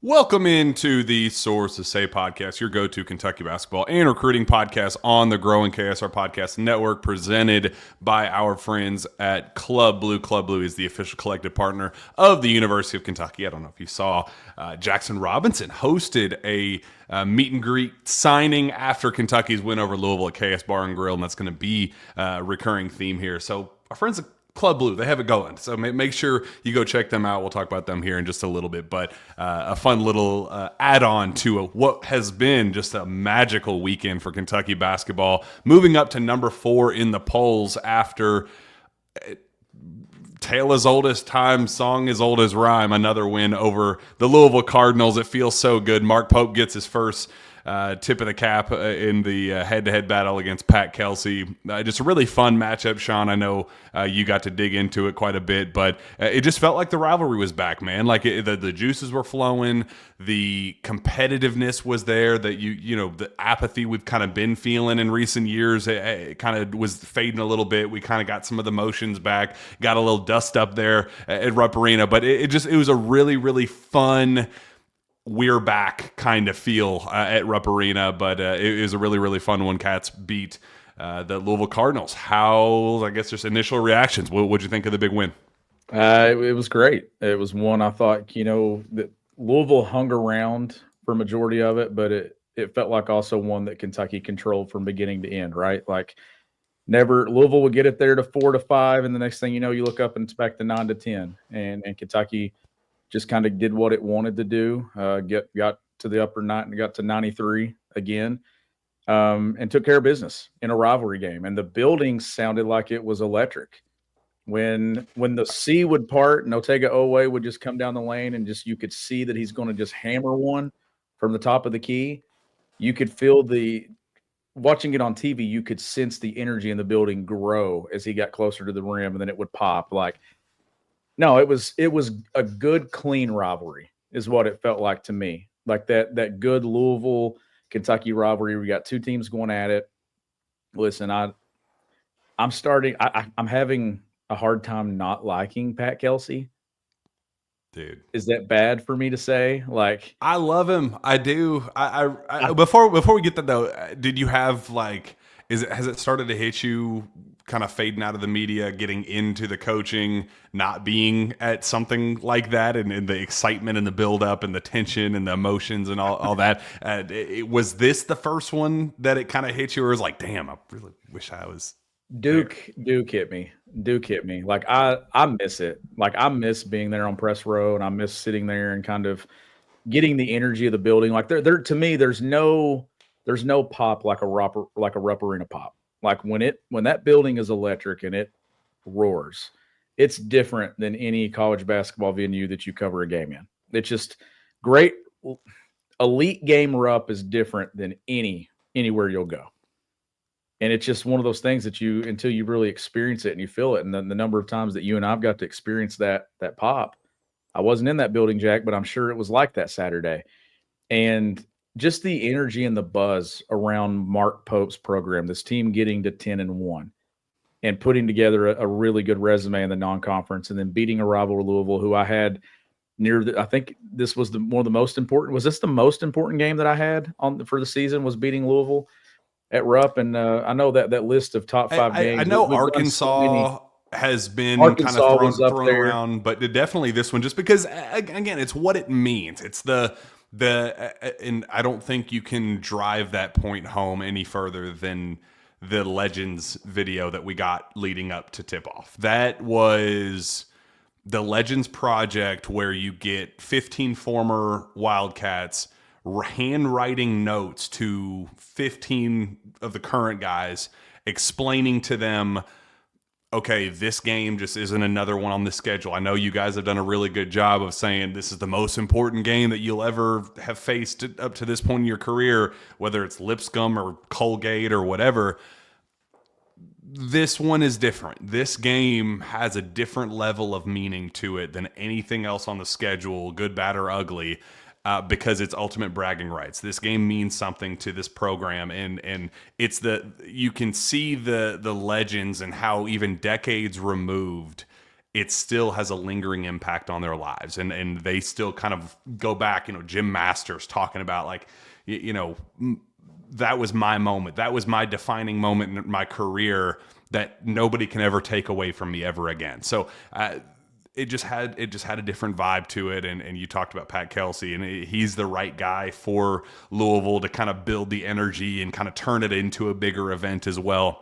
Welcome into the Sources Say podcast, your go-to Kentucky basketball and recruiting podcast on the growing KSR Podcast Network, presented by our friends at Club Blue. Club Blue is the official collective partner of the University of Kentucky. I don't know if you saw, Jackson Robinson hosted a meet and greet signing after Kentucky's win over Louisville at KS Bar and Grill, and that's going to be a recurring theme here. So our friends at Club Blue, they have it going. So make sure you go check them out. We'll talk about them here in just a little bit. But a fun little add-on to what has been just a magical weekend for Kentucky basketball. Moving up to number 4 in the polls after tale as old as time, song as old as rhyme. Another win over the Louisville Cardinals. It feels so good. Mark Pope gets his first tip of the cap in the head-to-head battle against Pat Kelsey. Just a really fun matchup, Sean. I know you got to dig into it quite a bit, but it just felt like the rivalry was back, man. Like the juices were flowing, the competitiveness was there. That the apathy we've kind of been feeling in recent years, it kind of was fading a little bit. We kind of got some of the motions back, got a little dust up there at Rupp Arena, but it was a really, really fun, we're back kind of feel at Rupp Arena, but it was a really, really fun one. Cats beat the Louisville Cardinals. How, I guess, just initial reactions? What'd you think of the big win? It was great. It was one I thought, that Louisville hung around for a majority of it, but it felt like also one that Kentucky controlled from beginning to end, right? Like Louisville would get it there to 4-5, and the next thing you know, you look up and it's back to 9-10, and Kentucky just kind of did what it wanted to do, got to the upper night and got to 93 again, and took care of business in a rivalry game. And the building sounded like it was electric. When the sea would part and Otega Oweh would just come down the lane and you could see that he's going to just hammer one from the top of the key, you could feel watching it on TV, you could sense the energy in the building grow as he got closer to the rim, and then it would pop. No, it was a good, clean rivalry is what it felt like to me. Like that good Louisville Kentucky rivalry. We got two teams going at it. Listen, I'm having a hard time not liking Pat Kelsey. Dude, is that bad for me to say? Like, I love him. I do. I before we get that though, did you have has it started to hit you kind of fading out of the media, getting into the coaching, not being at something like that, and the excitement and the buildup and the tension and the emotions and all that? Was this the first one that it kind of hit you, or was like, damn, I really wish I was Duke hit me. Duke hit me. Like, I miss it. Like, I miss being there on press row, and I miss sitting there and kind of getting the energy of the building. Like, there to me, there's no pop like a Rupp Arena pop. Like when that building is electric and it roars, it's different than any college basketball venue that you cover a game in. It's just great. Elite game Rupp is different than anywhere you'll go. And it's just one of those things that until you really experience it and you feel it. And then the number of times that you and I've got to experience that pop. I wasn't in that building, Jack, but I'm sure it was like that Saturday. And just the energy and the buzz around Mark Pope's program, this team getting to 10-1 and putting together a really good resume in the non-conference, and then beating a rival Louisville, who I had I think this was one of the most important. Was this the most important game that I had for the season, was beating Louisville at Rupp? And I know that list of top 5 games. I know Arkansas has been kind of thrown around, but definitely this one, just because, again, it's what it means. It's and I don't think you can drive that point home any further than the Legends video that we got leading up to tip-off. That was the Legends project, where you get 15 former Wildcats handwriting notes to 15 of the current guys, explaining to them, okay, this game just isn't another one on the schedule. I know you guys have done a really good job of saying this is the most important game that you'll ever have faced up to this point in your career, whether it's Lipscomb or Colgate or whatever. This one is different. This game has a different level of meaning to it than anything else on the schedule, good, bad, or ugly. Because it's ultimate bragging rights. This game means something to this program, and it's you can see the legends and how even decades removed it still has a lingering impact on their lives. And they still kind of go back, Jim Masters talking about like, that was my moment. That was my defining moment in my career that nobody can ever take away from me ever again. So, it just had a different vibe to it. And you talked about Pat Kelsey, and he's the right guy for Louisville to kind of build the energy and kind of turn it into a bigger event as well.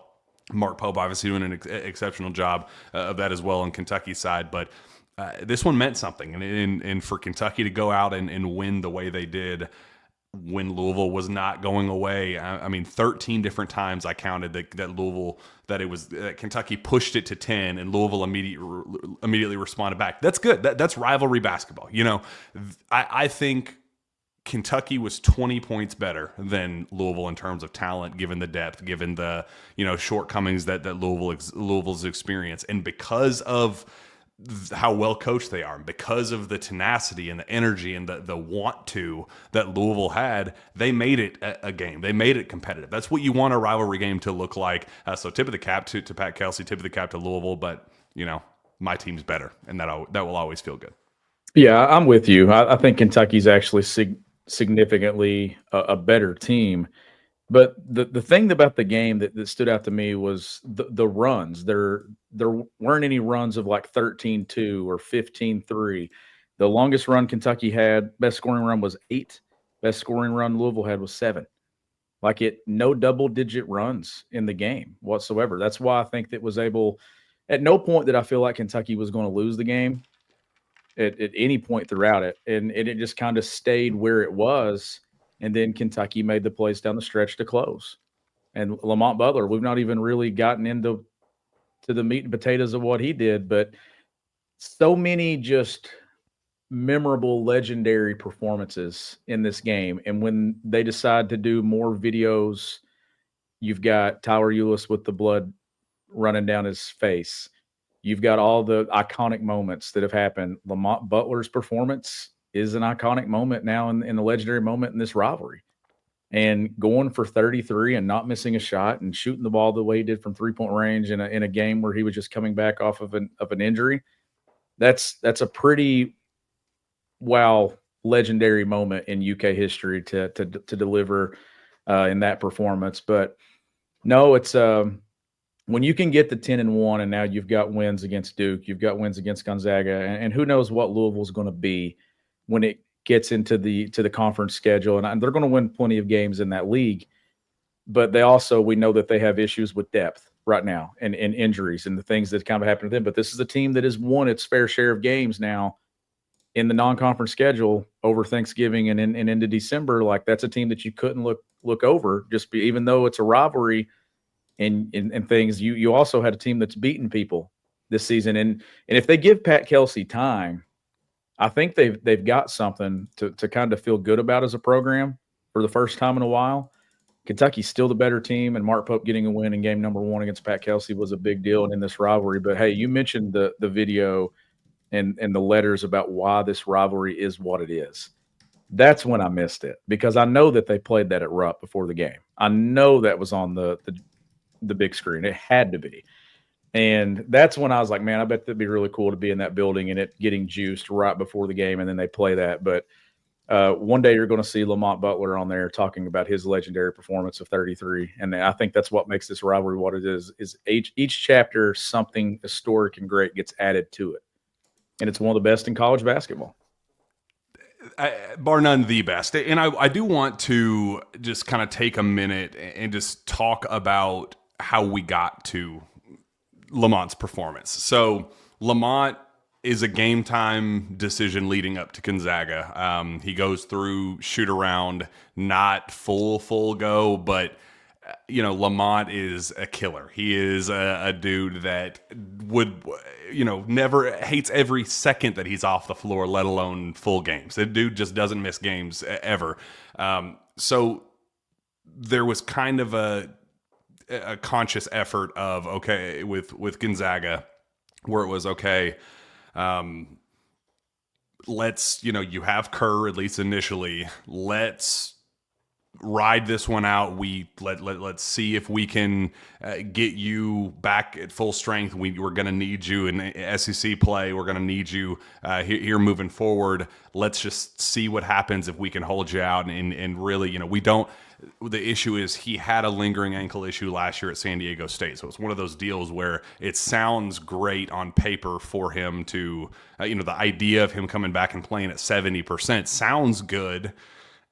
Mark Pope obviously doing an exceptional job of that as well on Kentucky's side. But this one meant something. And for Kentucky to go out and win the way they did when Louisville was not going away. I mean, 13 different times I counted that Kentucky pushed it to 10 and Louisville immediately responded back. That's good. That's rivalry basketball. I think Kentucky was 20 points better than Louisville in terms of talent, given the depth, given the, shortcomings that Louisville's experience. And because of how well coached they are, because of the tenacity and the energy and the want to that Louisville had, they made it a game. They made it competitive. That's what you want a rivalry game to look like. So tip of the cap to Pat Kelsey, tip of the cap to Louisville, but my team's better, and that will always feel good. Yeah, I'm with you. I think Kentucky's actually significantly a better team. But the thing about the game that stood out to me was the runs. There weren't any runs of like 13-2 or 15-3. The longest run Kentucky had, best scoring run was 8. Best scoring run Louisville had was 7. No double-digit runs in the game whatsoever. That's why I think that was able – at no point did I feel like Kentucky was going to lose the game at any point throughout it. And it just kind of stayed where it was. And then Kentucky made the plays down the stretch to close. And Lamont Butler, we've not even really gotten into the meat and potatoes of what he did, but so many just memorable, legendary performances in this game. And when they decide to do more videos, you've got Tyler Eulis with the blood running down his face. You've got all the iconic moments that have happened. Lamont Butler's performance is an iconic moment now in the legendary moment in this rivalry. And going for 33 and not missing a shot and shooting the ball the way he did from 3-point range in a game where he was just coming back off of an injury, that's a pretty legendary moment in UK history to deliver in that performance. But no, it's when you can get the 10-1 and now you've got wins against Duke, you've got wins against Gonzaga, and who knows what Louisville's going to be when it gets into the conference schedule. And they're going to win plenty of games in that league. But we know that they have issues with depth right now and injuries and the things that kind of happen to them. But this is a team that has won its fair share of games now in the non-conference schedule over Thanksgiving and into December. That's a team that you couldn't look over even though it's a rivalry and things. You also had a team that's beaten people this season. And if they give Pat Kelsey time, I think they've got something to kind of feel good about as a program for the first time in a while. Kentucky's still the better team, and Mark Pope getting a win in game number 1 against Pat Kelsey was a big deal in this rivalry. But, hey, you mentioned the video and the letters about why this rivalry is what it is. That's when I missed it, because I know that they played that at Rupp before the game. I know that was on the big screen. It had to be. And that's when I was like, man, I bet that'd be really cool to be in that building and it getting juiced right before the game, and then they play that. But one day you're going to see Lamont Butler on there talking about his legendary performance of 33. And I think that's what makes this rivalry what it is each chapter something historic and great gets added to it. And it's one of the best in college basketball. Bar none, the best. And I do want to just kind of take a minute and just talk about how we got to Lamont's performance. So Lamont is a game time decision leading up to Gonzaga. He goes through shoot around, not full go, but Lamont is a killer. He is a dude that would, never hates every second that he's off the floor, let alone full games. The dude just doesn't miss games ever. So there was kind of a conscious effort of, okay, with Gonzaga, where it was, okay, let's, you have Kerr, at least initially, let's ride this one out. Let's see if we can get you back at full strength. We're going to need you in SEC play. We're going to need you here moving forward. Let's just see what happens if we can hold you out. And really, we don't. The issue is he had a lingering ankle issue last year at San Diego State. So it's one of those deals where it sounds great on paper for him to, the idea of him coming back and playing at 70% sounds good,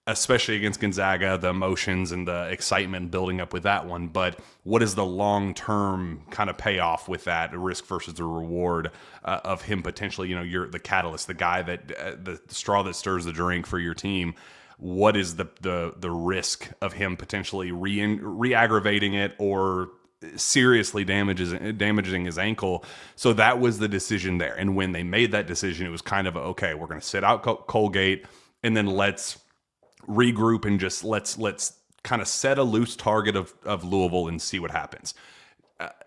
especially against Gonzaga, the emotions and the excitement building up with that one. But what is the long-term kind of payoff with that, the risk versus the reward of him potentially, you're the catalyst, the guy that the straw that stirs the drink for your team. What is the risk of him potentially re-aggravating it or seriously damaging his ankle? So that was the decision there. And when they made that decision, it was kind of, okay, we're going to sit out Colgate and then let's regroup and just let's kind of set a loose target of Louisville and see what happens.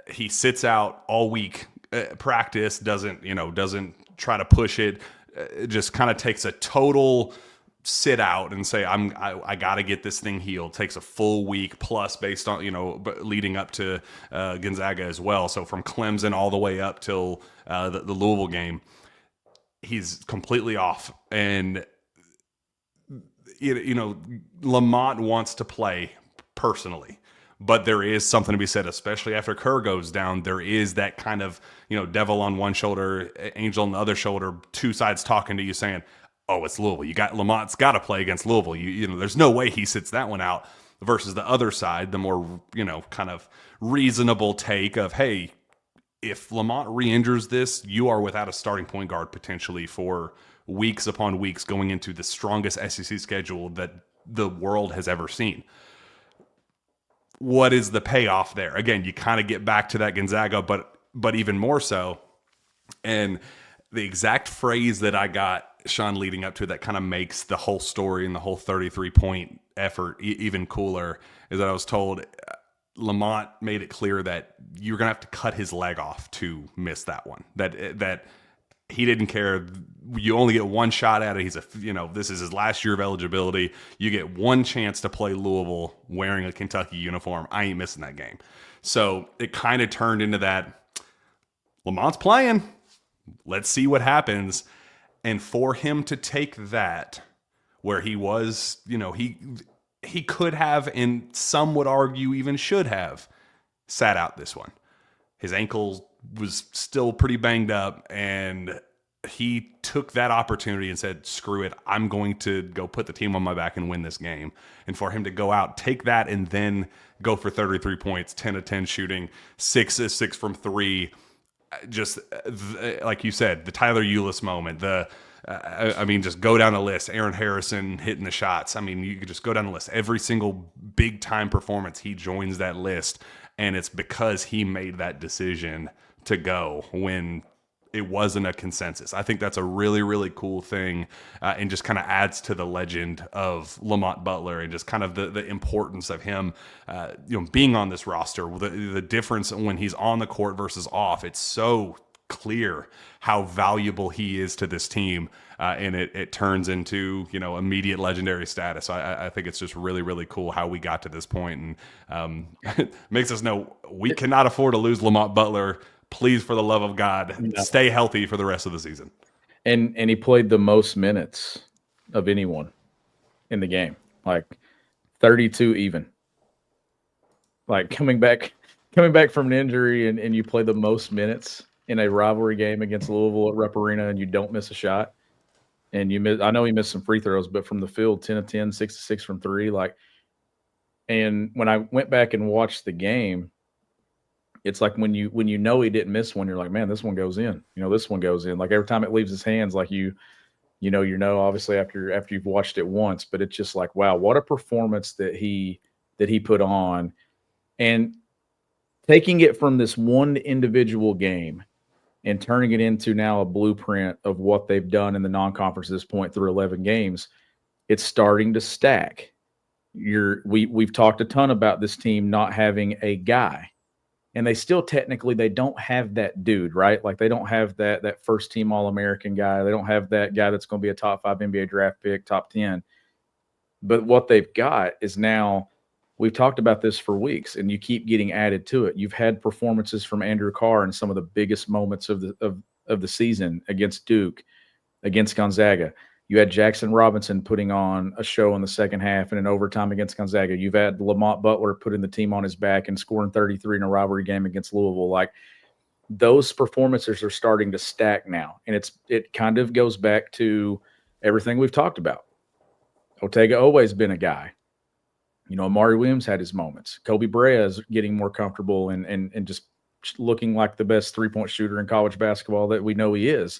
He sits out all week, practice, doesn't try to push it, just kind of takes a total sit out and say, I got to get this thing healed. Takes a full week plus based on, leading up to Gonzaga as well. So from Clemson all the way up till the Louisville game, he's completely off. And, Lamont wants to play personally, but there is something to be said, especially after Kerr goes down. There is that kind of, devil on one shoulder, angel on the other shoulder, two sides talking to you saying, oh, it's Louisville. Lamont's got to play against Louisville. There's no way he sits that one out. Versus the other side, the more, kind of reasonable take of, hey, if Lamont re-injures this, you are without a starting point guard potentially for weeks upon weeks going into the strongest SEC schedule that the world has ever seen. What is the payoff there? Again, you kind of get back to that Gonzaga, but even more so. And the exact phrase that I got, Shawn, leading up to that kind of makes the whole story and the whole 33-point effort even cooler is that I was told Lamont made it clear that you're going to have to cut his leg off to miss that one. That he didn't care. You only get one shot at it. This is his last year of eligibility. You get one chance to play Louisville wearing a Kentucky uniform. I ain't missing that game. So it kind of turned into that Lamont's playing. Let's see what happens. And for him to take that, where he was, he could have, and some would argue even should have, sat out this one. His ankle was still pretty banged up, and he took that opportunity and said, screw it, I'm going to go put the team on my back and win this game. And for him to go out, take that, and then go for 33 points, 10 of 10 shooting, 6 of 6 from 3, just like you said, the Tyler Ulis moment, just go down the list. Aaron Harrison hitting the shots. You could just go down the list. Every single big time performance, he joins that list. And it's because he made that decision to go when it wasn't a consensus. I think that's a really, really cool thing, and just kind of adds to the legend of Lamont Butler and just kind of the importance of him, being on this roster. The difference when he's on the court versus off, it's so clear how valuable he is to this team, and it turns into immediate legendary status. So I think it's just really, really cool how we got to this point, and makes us know we cannot afford to lose Lamont Butler. Please, for the love of God, stay healthy for the rest of the season. And he played the most minutes of anyone in the game, like 32 even. Like coming back from an injury and you play the most minutes in a rivalry game against Louisville at Rupp Arena and you don't miss a shot. And I know he missed some free throws, but from the field, 10 of 10, 6 of 6 from 3. And when I went back and watched the game, it's like when you he didn't miss one, you're like, man, this one goes in. This one goes in. Like every time it leaves his hands, like obviously after you've watched it once, but it's just like, wow, what a performance that he put on. And taking it from this one individual game and turning it into now a blueprint of what they've done in the non-conference at this point through 11 games, it's starting to stack. We've talked a ton about this team not having a guy. And they still technically, they don't have that dude, right? Like they don't have that first team All-American guy. They don't have that guy that's going to be a top 5 NBA draft pick, top 10. But what they've got is now, we've talked about this for weeks, and you keep getting added to it. You've had performances from Andrew Carr in some of the biggest moments of the season against Duke, against Gonzaga. You had Jackson Robinson putting on a show in the second half and in overtime against Gonzaga. You've had Lamont Butler putting the team on his back and scoring 33 in a rivalry game against Louisville. Like, those performances are starting to stack now. And it kind of goes back to everything we've talked about. Otega Oweh has been a guy. You know, Amari Williams had his moments. Kobe Brea is getting more comfortable and just looking like the best three-point shooter in college basketball that we know he is.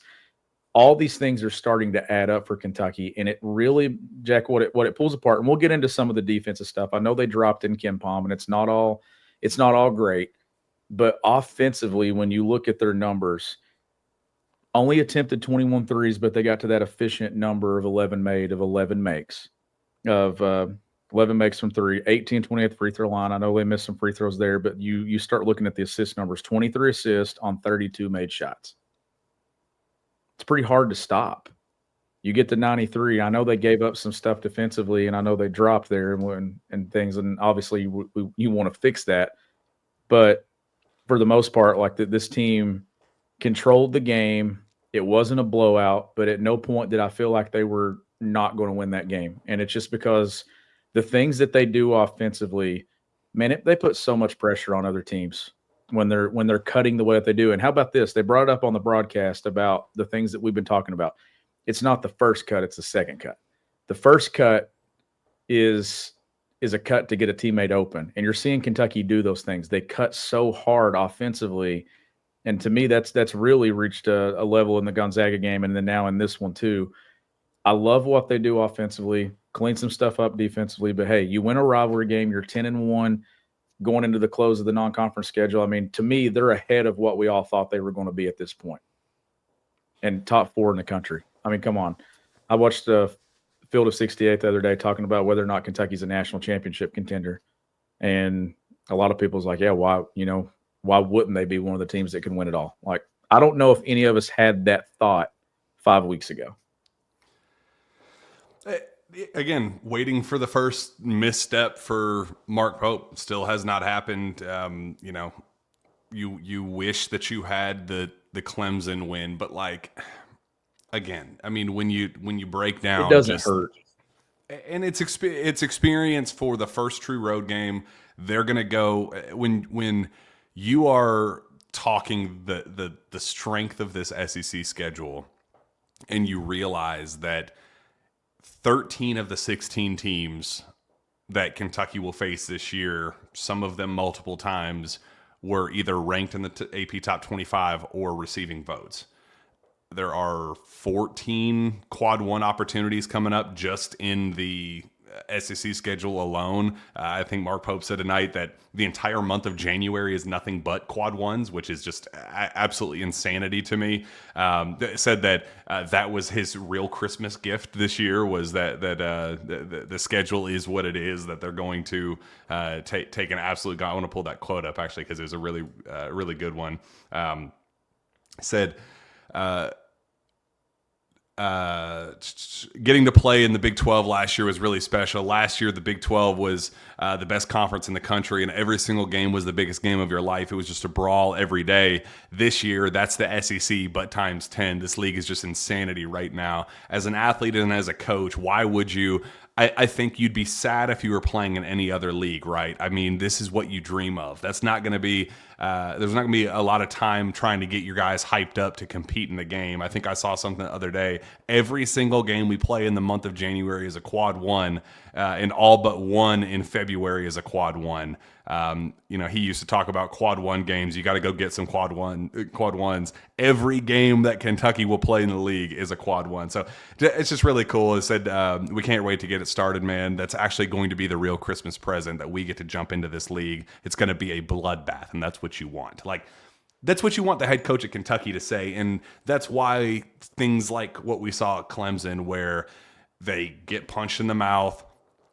All these things are starting to add up for Kentucky, and it really, Jack, what it pulls apart, and we'll get into some of the defensive stuff. I know they dropped in KenPom, and it's not all great, but offensively, when you look at their numbers, only attempted 21 threes, but they got to that efficient number of 11 made, of 11 makes, of 11 makes from three, 18-20 at the free throw line. I know they missed some free throws there, but you start looking at the assist numbers, 23 assists on 32 made shots. It's pretty hard to stop. You get to 93. I know they gave up some stuff defensively, and I know they dropped there and things, and obviously you want to fix that. But for the most part, like this team controlled the game. It wasn't a blowout, but at no point did I feel like they were not going to win that game. And it's just because the things that they do offensively, man, they put so much pressure on other teams when they're cutting the way that they do. And how about this? They brought it up on the broadcast about the things that we've been talking about. It's not the first cut, it's the second cut. The first cut is a cut to get a teammate open. And you're seeing Kentucky do those things. They cut so hard offensively. And to me, that's really reached a level in the Gonzaga game, and then now in this one too. I love what they do offensively, clean some stuff up defensively. But hey, you win a rivalry game, you're 10-1 going into the close of the non-conference schedule. I mean, to me, they're ahead of what we all thought they were going to be at this point, and top 4 in the country. I mean, come on. I watched Field of 68 the other day talking about whether or not Kentucky's a national championship contender, and a lot of people's like, yeah, why wouldn't they be one of the teams that can win it all? Like, I don't know if any of us had that thought 5 weeks ago. Again, waiting for the first misstep for Mark Pope still has not happened. You know, you wish that you had the Clemson win, but like, again, I mean, when you break down, it doesn't hurt. And it's experience for the first true road game. They're gonna go when you are talking the strength of this SEC schedule, and you realize that 13 of the 16 teams that Kentucky will face this year, some of them multiple times, were either ranked in the AP Top 25 or receiving votes. There are 14 Quad 1 opportunities coming up just in the SEC schedule alone. I think Mark Pope said tonight that the entire month of January is nothing but Quad 1s, which is just absolutely insanity to me. Said that that was his real Christmas gift this year, was that the schedule is what it is, that they're going to take an absolute. I want to pull that quote up actually because it was a really good one. Said. Getting to play in the Big 12 last year was really special. Last year, the Big 12 was the best conference in the country, and every single game was the biggest game of your life. It was just a brawl every day. This year, that's the SEC, but times 10. This league is just insanity right now. As an athlete and as a coach, why would you? I think you'd be sad if you were playing in any other league, right? I mean, this is what you dream of. That's not going to be, there's not going to be a lot of time trying to get your guys hyped up to compete in the game. I think I saw something the other day. Every single game we play in the month of January is a Quad 1, and all but one in February is a Quad 1. You know, he used to talk about Quad 1 games. You got to go get some Quad 1s. Every game that Kentucky will play in the league is a Quad 1. So it's just really cool. It said, we can't wait to get it started, man. That's actually going to be the real Christmas present, that we get to jump into this league. It's going to be a bloodbath, and that's what you want. Like, that's what you want the head coach at Kentucky to say. And that's why things like what we saw at Clemson, where they get punched in the mouth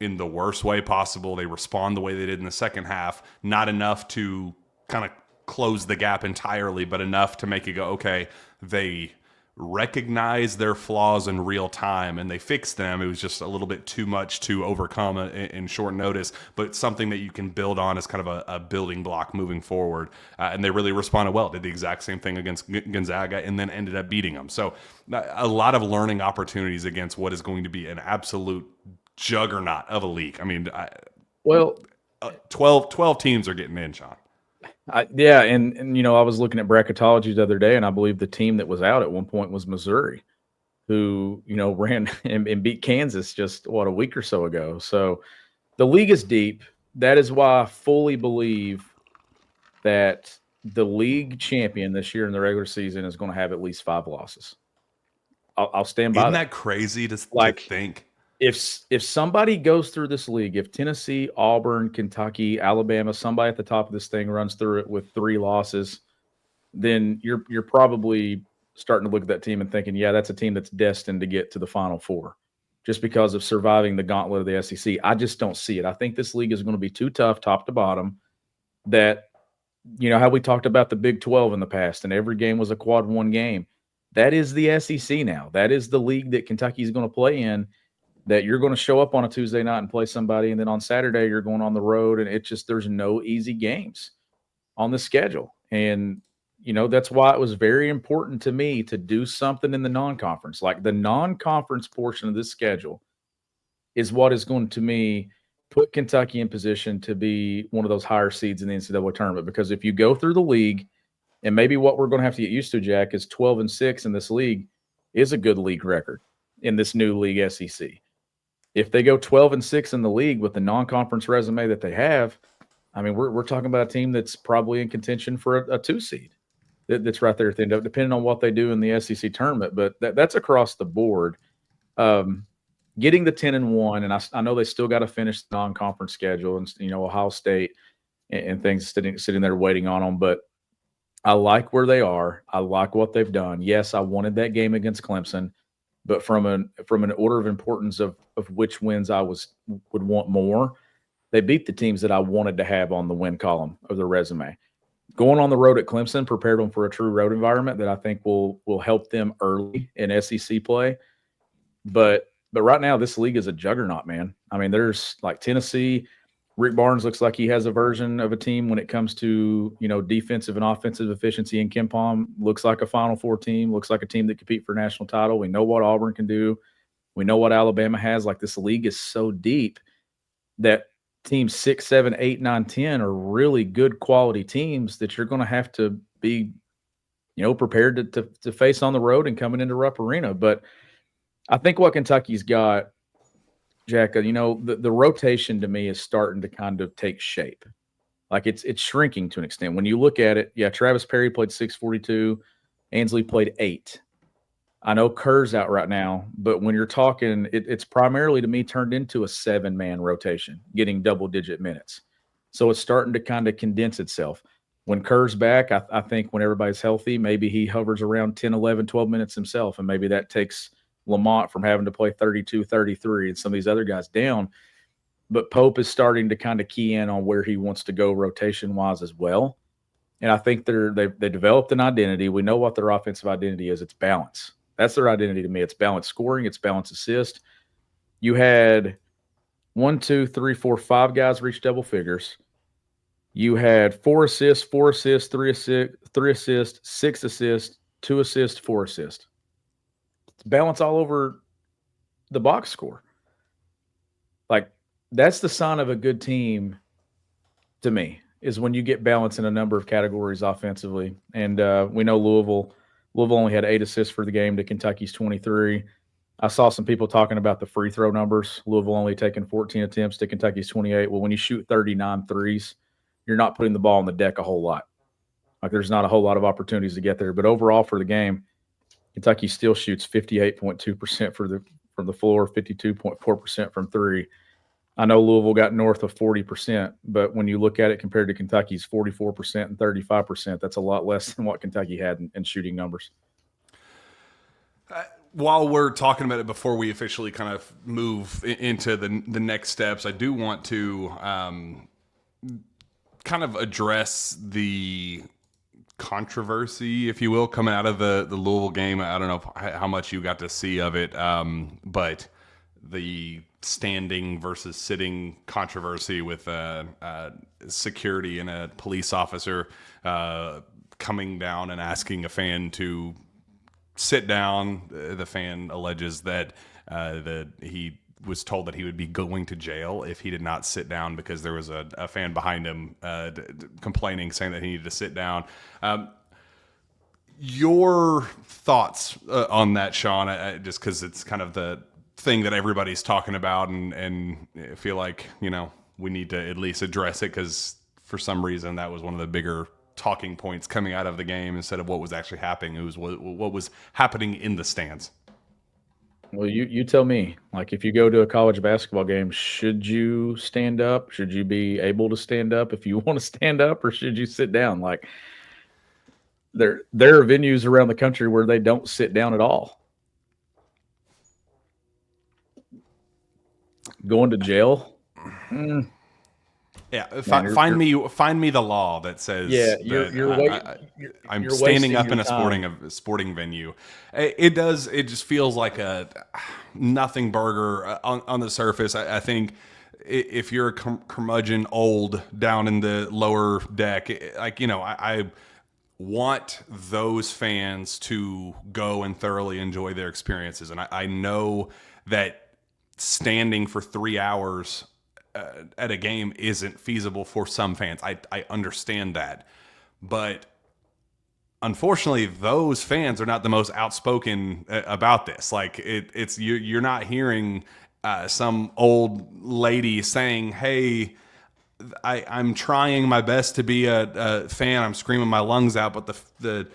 in the worst way possible. They respond the way they did in the second half, not enough to kind of close the gap entirely, but enough to make you go, okay, they recognize their flaws in real time, and they fixed them. It was just a little bit too much to overcome in short notice, but something that you can build on as kind of a building block moving forward. And they really responded well. Did the exact same thing against Gonzaga and then ended up beating them. So a lot of learning opportunities against what is going to be an absolute juggernaut of a league. I mean, 12 teams are getting in, Shawn. Yeah, and I was looking at bracketology the other day, and I believe the team that was out at one point was Missouri, who ran and beat Kansas just a week or so ago. So the league is deep. That is why I fully believe that the league champion this year in the regular season is going to have at least 5 losses. I'll stand by. Isn't that crazy to think? If somebody goes through this league, if Tennessee, Auburn, Kentucky, Alabama, somebody at the top of this thing runs through it with 3 losses, then you're probably starting to look at that team and thinking, yeah, that's a team that's destined to get to the Final Four just because of surviving the gauntlet of the SEC. I just don't see it. I think this league is going to be too tough top to bottom. That, how we talked about the Big 12 in the past and every game was a quad 1 game. That is the SEC now. That is the league that Kentucky is going to play in. That you're going to show up on a Tuesday night and play somebody, and then on Saturday you're going on the road, and there's no easy games on the schedule. And, that's why it was very important to me to do something in the non-conference. Like the non-conference portion of this schedule is what is going to, me, put Kentucky in position to be one of those higher seeds in the NCAA tournament. Because if you go through the league, and maybe what we're going to have to get used to, Jack, is 12-6 in this league is a good league record in this new league SEC. If they go 12-6 in the league with the non-conference resume that they have, I mean, we're talking about a team that's probably in contention for a 2 seed. That's right there at the end of it, depending on what they do in the SEC tournament. But that's across the board. Getting the 10-1, and I know they still got to finish the non-conference schedule, and Ohio State and things sitting there waiting on them. But I like where they are. I like what they've done. Yes, I wanted that game against Clemson. But from an order of importance of which wins I would want more, they beat the teams that I wanted to have on the win column of their resume. Going on the road at Clemson prepared them for a true road environment that I think will help them early in SEC play. But right now, this league is a juggernaut, man. I mean, there's like Tennessee. Rick Barnes looks like he has a version of a team when it comes to, defensive and offensive efficiency. And KenPom looks like a Final Four team, looks like a team that compete for a national title. We know what Auburn can do. We know what Alabama has. Like, this league is so deep that teams 6, 7, 8, 9, 10 are really good quality teams that you're going to have to be, prepared to face on the road and coming into Rupp Arena. But I think what Kentucky's got, Jack, the rotation to me is starting to kind of take shape. Like it's shrinking to an extent. When you look at it, yeah, Travis Perry played 642, Ansley played 8. I know Kerr's out right now, but when you're talking, it's primarily to me turned into a 7-man rotation, getting double-digit minutes. So it's starting to kind of condense itself. When Kerr's back, I think when everybody's healthy, maybe he hovers around 10, 11, 12 minutes himself, and maybe that takes Lamont from having to play 32, 33, and some of these other guys down. But Pope is starting to kind of key in on where he wants to go rotation-wise as well. And I think they developed an identity. We know what their offensive identity is. It's balance. That's their identity to me. It's balance scoring. It's balance assist. You had 1, 2, 3, 4, 5 guys reach double figures. You had 4 assists, 4 assists, 3 assists, 3 assists, 6 assists, 2 assists, 4 assists. It's balance all over the box score. Like, that's the sign of a good team to me, is when you get balance in a number of categories offensively. And we know Louisville only had 8 assists for the game to Kentucky's 23. I saw some people talking about the free throw numbers. Louisville only taking 14 attempts to Kentucky's 28. Well, when you shoot 39 threes, you're not putting the ball on the deck a whole lot. Like, there's not a whole lot of opportunities to get there. But overall for the game, Kentucky still shoots 58.2% from the floor, 52.4% from 3. I know Louisville got north of 40%, but when you look at it compared to Kentucky's 44% and 35%, that's a lot less than what Kentucky had in shooting numbers. While we're talking about it, before we officially kind of move into the next steps, I do want to kind of address the controversy, if you will, coming out of the Louisville game. I don't know how much you got to see of it, but the standing versus sitting controversy with security and a police officer coming down and asking a fan to sit down. The fan alleges that he was told that he would be going to jail if he did not sit down because there was a fan behind him complaining, saying that he needed to sit down. Your thoughts on that, Shawn? Just because it's kind of the thing that everybody's talking about, and I feel like, we need to at least address it, because for some reason that was one of the bigger talking points coming out of the game instead of what was actually happening. It was what was happening in the stands. Well, you tell me. Like, if you go to a college basketball game, should you stand up? Should you be able to stand up if you want to stand up, or should you sit down? Like, there are venues around the country where they don't sit down at all. Going to jail? Yeah, find me the law that says I'm standing up in a sporting venue. It just feels like a nothing burger on the surface. I think if you're a curmudgeon old down in the lower deck, I want those fans to go and thoroughly enjoy their experiences, and I know that standing for 3 hours at a game isn't feasible for some fans. I understand that, but unfortunately, those fans are not the most outspoken about this. Like, you're not hearing some old lady saying, "Hey, I'm trying my best to be a fan. I'm screaming my lungs out, but the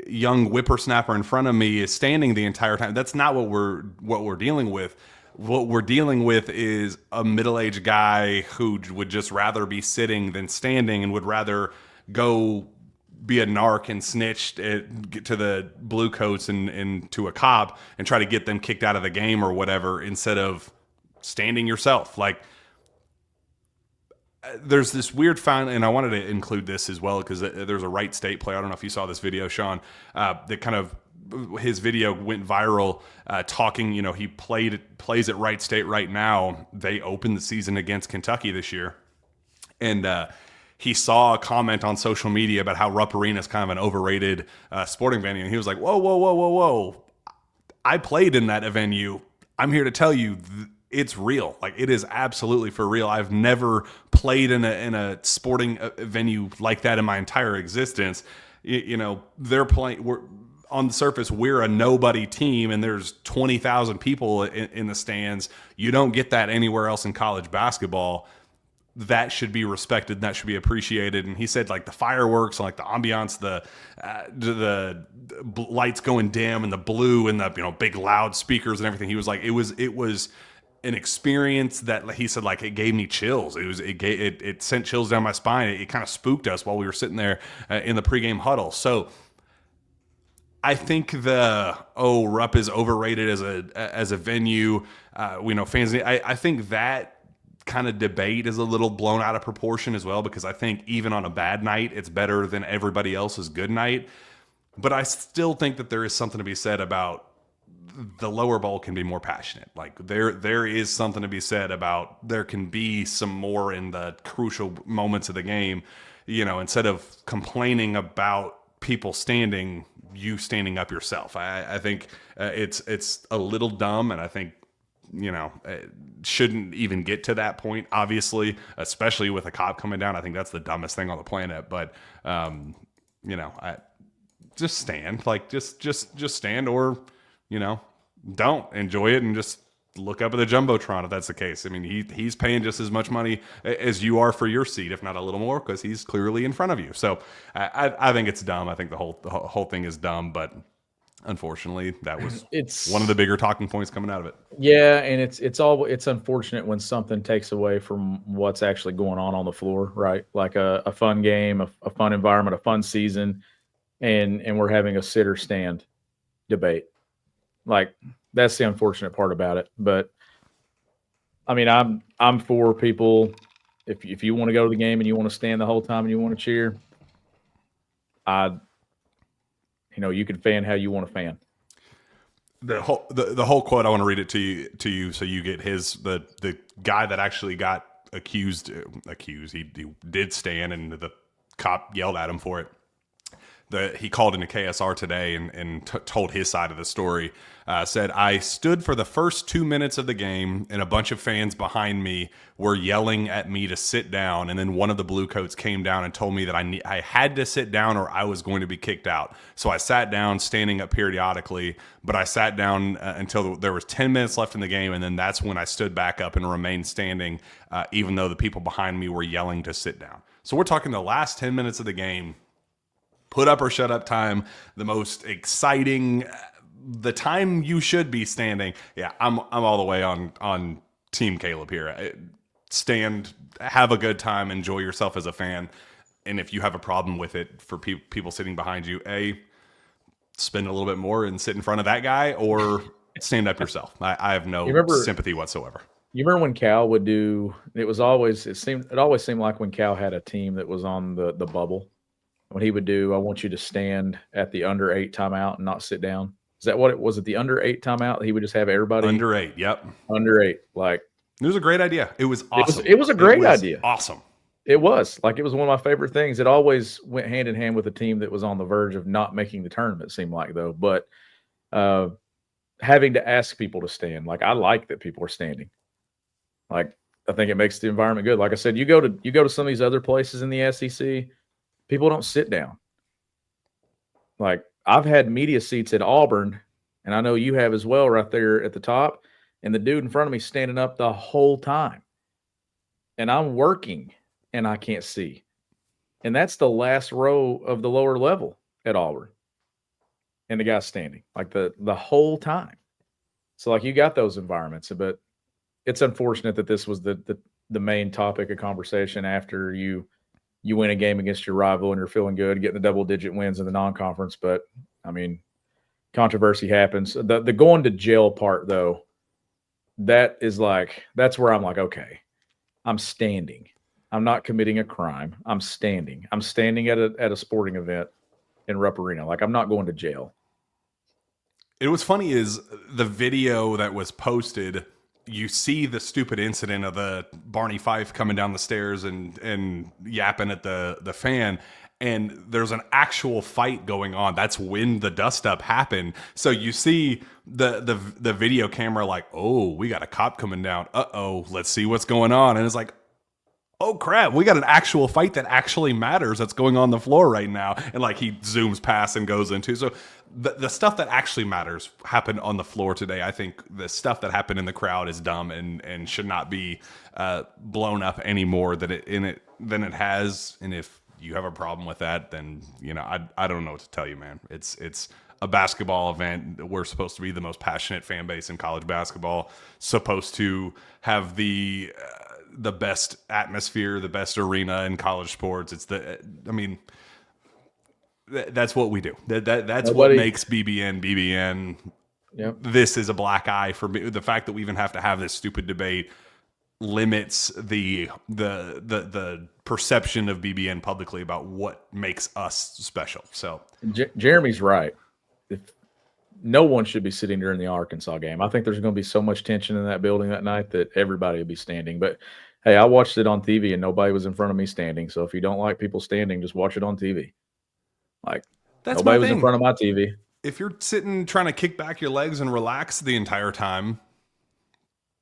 young whippersnapper in front of me is standing the entire time." That's not what we're dealing with. What we're dealing with is a middle-aged guy who would just rather be sitting than standing, and would rather go be a narc and snitch get to the blue coats and to a cop and try to get them kicked out of the game or whatever, instead of standing yourself. Like, there's this weird and I wanted to include this as well because there's a Wright State player. I don't know if you saw this video, Shawn, that kind of, his video went viral, talking, he plays at Wright State right now. They opened the season against Kentucky this year. And he saw a comment on social media about how Rupp Arena is kind of an overrated sporting venue. And he was like, whoa. I played in that venue. I'm here to tell you it's real. Like, it is absolutely for real. I've never played in a sporting venue like that in my entire existence. They're playing, on the surface, we're a nobody team, and there's 20,000 people in the stands. You don't get that anywhere else in college basketball. That should be respected. That should be appreciated. And he said, like, the fireworks, like the ambiance, the lights going dim, and the blue, and the big loudspeakers and everything. He was like, it was an experience that, he said, like, it gave me chills. It sent chills down my spine. It kind of spooked us while we were sitting there in the pregame huddle. So I think Rupp is overrated as a venue. Fans. I think that kind of debate is a little blown out of proportion as well, because I think even on a bad night, it's better than everybody else's good night. But I still think that there is something to be said about the lower bowl can be more passionate. Like, there is something to be said about, there can be some more in the crucial moments of the game. Instead of complaining about people standing, you standing up yourself. I think it's a little dumb, and I think it shouldn't even get to that point, obviously, especially with a cop coming down. I think that's the dumbest thing on the planet. But I just stand, like, just stand, or don't enjoy it and just look up at the Jumbotron if that's the case. I mean, he's paying just as much money as you are for your seat, if not a little more, because he's clearly in front of you. So I think it's dumb. I think the whole thing is dumb, but unfortunately, that was one of the bigger talking points coming out of it. Yeah, and it's unfortunate when something takes away from what's actually going on the floor, right? Like a fun game, a fun environment, a fun season, and we're having a sit or stand debate. Like, that's the unfortunate part about it. But I mean, I'm for people, if you want to go to the game and you want to stand the whole time and you want to cheer, you can fan how you want to fan. The whole quote, I want to read it to you so you get the guy that actually got accused. He did stand, and the cop yelled at him for it. He called into KSR today and told his side of the story. Said, I stood for the first 2 minutes of the game, and a bunch of fans behind me were yelling at me to sit down. And then one of the Bluecoats came down and told me that I had to sit down or I was going to be kicked out. So I sat down, standing up periodically, but I sat down until there was 10 minutes left in the game. And then that's when I stood back up and remained standing, even though the people behind me were yelling to sit down. So we're talking the last 10 minutes of the game. Put up or shut up time, the most exciting, the time you should be standing. Yeah, I'm all the way on Team Caleb here. Stand, have a good time, enjoy yourself as a fan, and if you have a problem with it for people sitting behind you, spend a little bit more and sit in front of that guy, or stand up yourself. I have no sympathy whatsoever. You remember when Cal would do? It always seemed like when Cal had a team that was on the bubble. When he would do, I want you to stand at the under 8 timeout and not sit down. Is that what it was? At the under 8 timeout, he would just have everybody under 8. Yep, under 8. Like, it was a great idea. It was awesome. It was a great idea. Awesome. It was one of my favorite things. It always went hand in hand with a team that was on the verge of not making the tournament. It seemed like, though, but having to ask people to stand. Like, I like that people are standing. Like, I think it makes the environment good. Like I said, you go to some of these other places in the SEC. People don't sit down. Like, I've had media seats at Auburn, and I know you have as well right there at the top, and the dude in front of me standing up the whole time. And I'm working, and I can't see. And that's the last row of the lower level at Auburn. And the guy's standing, like, the whole time. So, like, you got those environments. But it's unfortunate that this was the main topic of conversation after you win a game against your rival and you're feeling good, getting the double-digit wins in the non-conference. But, I mean, controversy happens. The going to jail part, though, that's where I'm like, okay, I'm standing. I'm not committing a crime. I'm standing. I'm standing at a sporting event in Rupp Arena. Like, I'm not going to jail. It was funny is the video that was posted – you see the stupid incident of the Barney Fife coming down the stairs and yapping at the fan, and there's an actual fight going on. That's when the dust up happened. So you see the video camera like, oh, we got a cop coming down. Uh-oh, let's see what's going on. And it's like, oh crap, we got an actual fight that actually matters that's going on the floor right now. And like, he zooms past and goes into. So the stuff that actually matters happened on the floor today. I think the stuff that happened in the crowd is dumb and should not be blown up any more than it has. And if you have a problem with that, then I don't know what to tell you, man. It's a basketball event. We're supposed to be the most passionate fan base in college basketball, supposed to have the best atmosphere, the best arena in college sports. That's what we do. That's what makes BBN. Yep. This is a black eye for me. The fact that we even have to have this stupid debate limits the perception of BBN publicly about what makes us special. So Jeremy's right. No one should be sitting during the Arkansas game. I think there's going to be so much tension in that building that night that everybody will be standing. But hey, I watched it on TV and nobody was in front of me standing. So if you don't like people standing, just watch it on TV. Like, nobody was in front of my TV. If you're sitting trying to kick back your legs and relax the entire time,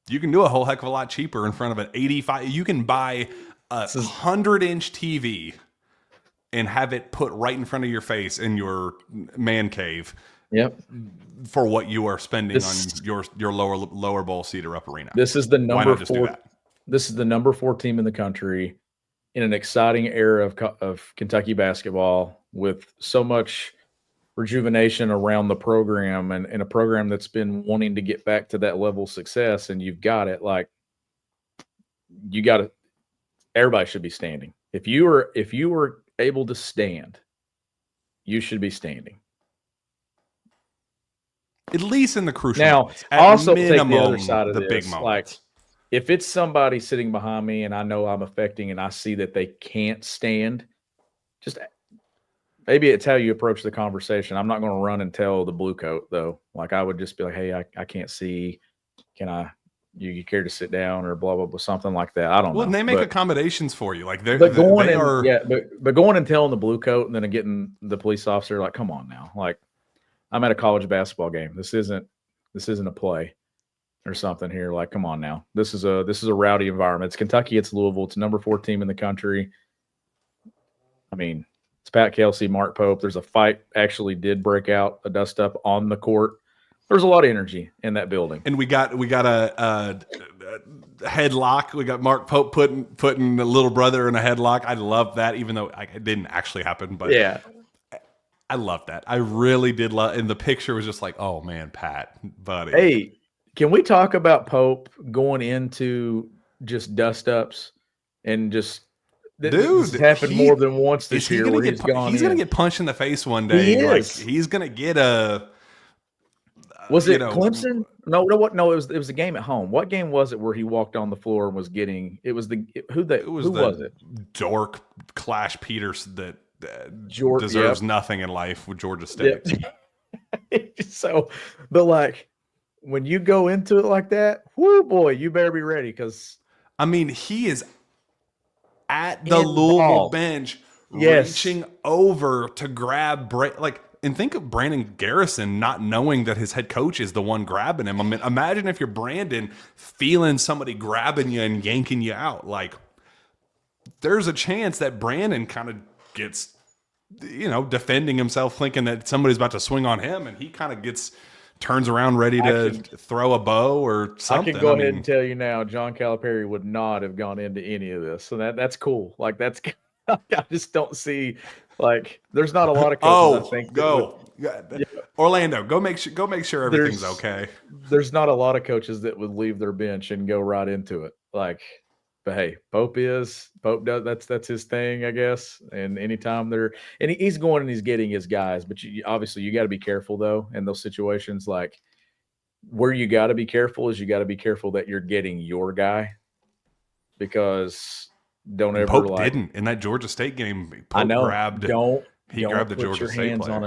you can do a whole heck of a lot cheaper in front of an 85. You can buy a 100-inch TV and have it put right in front of your face in your man cave. Yep. For what you are spending on your lower bowl seat or Rupp Arena. This is the number 4. This is the number 4 team in the country in an exciting era of Kentucky basketball, with so much rejuvenation around the program and a program that's been wanting to get back to that level of success. And you've got it. Like, you got to. Everybody should be standing. If you were able to stand, you should be standing. At least in the crucial now, moments. Also minimum, take the other side of the this. Big moments. Like, if it's somebody sitting behind me and I know I'm affecting and I see that they can't stand, just maybe it's how you approach the conversation. I'm not going to run and tell the blue coat though. Like I would just be like, hey, I can't see. Can you care to sit down or blah, blah, blah, something like that. I don't know. Well, and they make accommodations for you. Like but going and telling the blue coat and then getting the police officer, like, come on now. Like I'm at a college basketball game. This isn't a play or something here. Like, come on now. This is a rowdy environment. It's Kentucky. It's Louisville. It's number 4 team in the country. I mean, it's Pat Kelsey, Mark Pope. There's a fight actually did break out, a dust up on the court. There's a lot of energy in that building. And we got a headlock. We got Mark Pope putting the little brother in a headlock. I love that, even though it didn't actually happen. But yeah, I love that. I really did love. And the picture was just like, oh man, Pat, buddy. Hey, can we talk about Pope going into just dust ups and just? Dude, this has happened more than once this year. Where he's gone. He's gonna get punched in the face one day. He is. Like he's gonna get a. Was it Clemson? No, what? No, it was a game at home. What game was it where he walked on the floor and was getting? It was who was it? Dork Clash Peters that deserves nothing in life with Georgia State. Yep. So, but like when you go into it like that, whoo boy, you better be ready because I mean he is at the Louisville bench, reaching over to grab and think of Brandon Garrison not knowing that his head coach is the one grabbing him. I mean, imagine if you're Brandon feeling somebody grabbing you and yanking you out. Like, there's a chance that Brandon kind of gets, defending himself, thinking that somebody's about to swing on him, and he kind of turns around ready to throw a bow or something. I can go ahead and tell you now, John Calipari would not have gone into any of this. So that's cool. Like, that's I just don't see. Like, there's not a lot of coaches. I think Orlando, go make sure everything's okay. There's not a lot of coaches that would leave their bench and go right into it. Like, but hey, Pope does that's his thing, I guess. And anytime he's going and he's getting his guys, but obviously you got to be careful though in those situations. Like, where you got to be careful is you got to be careful that you're getting your guy, because. Don't ever Pope didn't in that Georgia State game. Pope I know. Grabbed the Georgia State hands player. on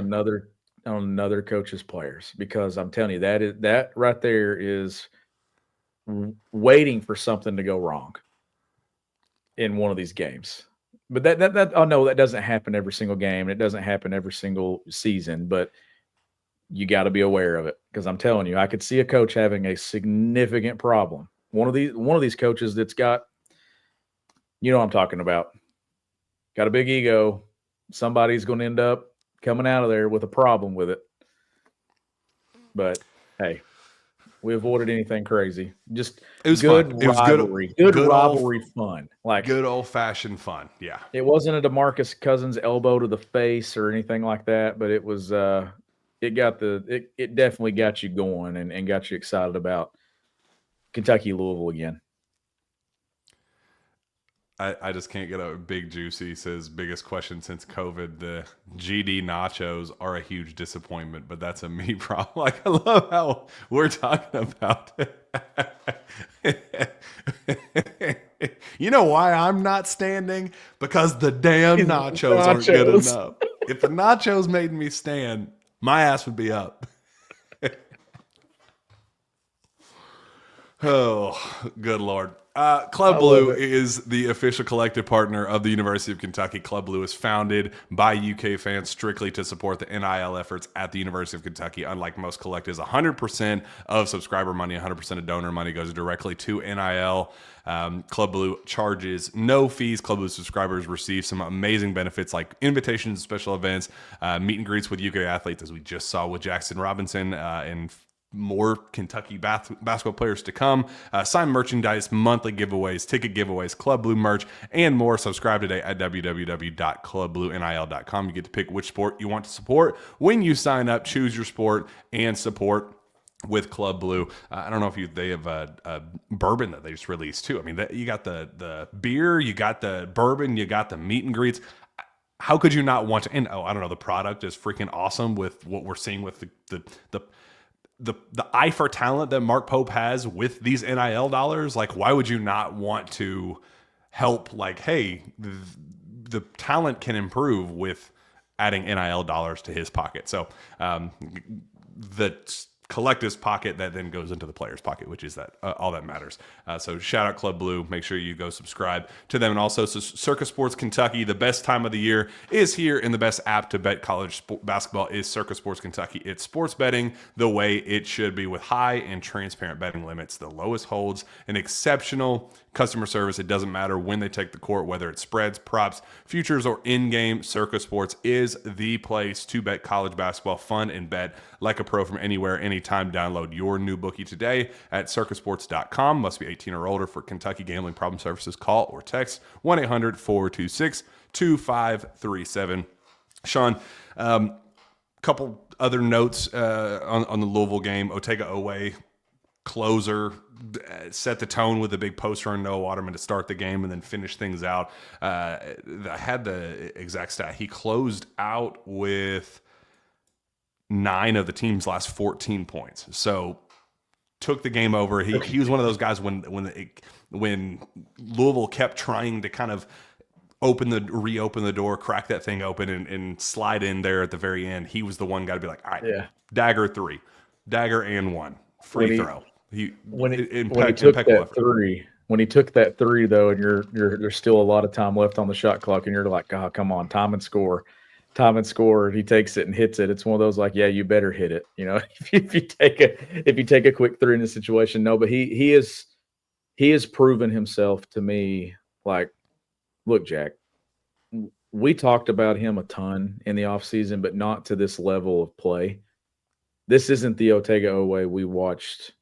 another coach's players, because I'm telling you that right there is waiting for something to go wrong in one of these games. But that doesn't happen every single game. It doesn't happen every single season, but you got to be aware of it, because I'm telling you, I could see a coach having a significant problem. One of these coaches that's got. You know what I'm talking about. Got a big ego. Somebody's going to end up coming out of there with a problem with it. But, hey, we avoided anything crazy. Just it was good fun. rivalry. Good rivalry fun. Like good old-fashioned fun, yeah. It wasn't a DeMarcus Cousins elbow to the face or anything like that, but it was it definitely got you going and got you excited about Kentucky Louisville again. I just can't get a Big Juicy says biggest question since COVID. The GD nachos are a huge disappointment, but that's a me problem. Like, I love how we're talking about it. You know why I'm not standing? Because the damn nachos aren't good enough. If the nachos made me stand, my ass would be up. Oh, good Lord. Club Blue is the official collective partner of the University of Kentucky. Club Blue is founded by UK fans strictly to support the NIL efforts at the University of Kentucky. Unlike most collectives, 100% of subscriber money, 100% of donor money goes directly to NIL. Club Blue charges no fees. Club Blue subscribers receive some amazing benefits like invitations, special events, meet and greets with UK athletes, as we just saw with Jackson Robinson, and more Kentucky basketball players to come, signed merchandise, monthly giveaways, ticket giveaways, Club Blue merch, and more. Subscribe today at www.clubbluenil.com. You get to pick which sport you want to support. When you sign up, choose your sport and support with Club Blue. I don't know if they have a bourbon that they just released too. I mean, you got the beer, you got the bourbon, you got the meet and greets. How could you not want to? And I don't know, the product is freaking awesome with what we're seeing with the eye for talent that Mark Pope has with these NIL dollars. Like, why would you not want to help? Like, hey, the talent can improve with adding NIL dollars to his pocket. So the collective's pocket that then goes into the player's pocket, which is that all that matters. So shout out Club Blue. Make sure you go subscribe to them. And also, so Circa Sports Kentucky, the best time of the year is here, and the best app to bet college basketball is Circa Sports Kentucky. It's sports betting the way it should be, with high and transparent betting limits, the lowest holds, and exceptional customer service. It doesn't matter when they take the court, whether it's spreads, props, futures, or in-game. Circa Sports is the place to bet college basketball fun and bet like a pro from anywhere, anytime. Download your new bookie today at circasports.com. Must be 18 or older. For Kentucky Gambling Problem Services, call or text 1-800-426-2537. Shawn, couple other notes on the Louisville game. Otega Oweh, closer, set the tone with a big poster on Noah Waterman to start the game and then finish things out. I had the exact stat. He closed out with 9 of the team's last 14 points. So took the game over. He was one of those guys when Louisville kept trying to kind of reopen the door, crack that thing open, and slide in there at the very end. He was the one guy to be like, all right, dagger 3, dagger and 1, free throw. When he took that three though, and there's still a lot of time left on the shot clock, and you're like, oh, come on, time and score. And he takes it and hits it. It's one of those like, yeah, you better hit it. You know, if you take a quick three in this situation, no. But he has proven himself to me. Like, look, Jack, we talked about him a ton in the offseason, but not to this level of play. This isn't the Otega Oweh we watched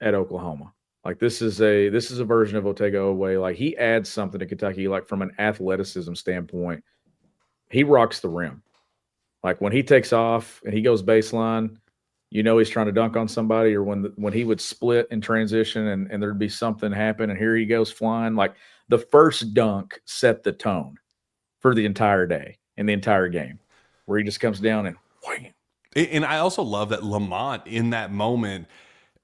at Oklahoma. Like, this is a version of Otega Oweh. Like, he adds something to Kentucky, like from an athleticism standpoint. He rocks the rim. Like, when he takes off and he goes baseline, you know he's trying to dunk on somebody, or when he would split in transition and there'd be something happen, and here he goes flying. Like, the first dunk set the tone for the entire day and the entire game, where he just comes down and wham. And I also love that Lamont, in that moment,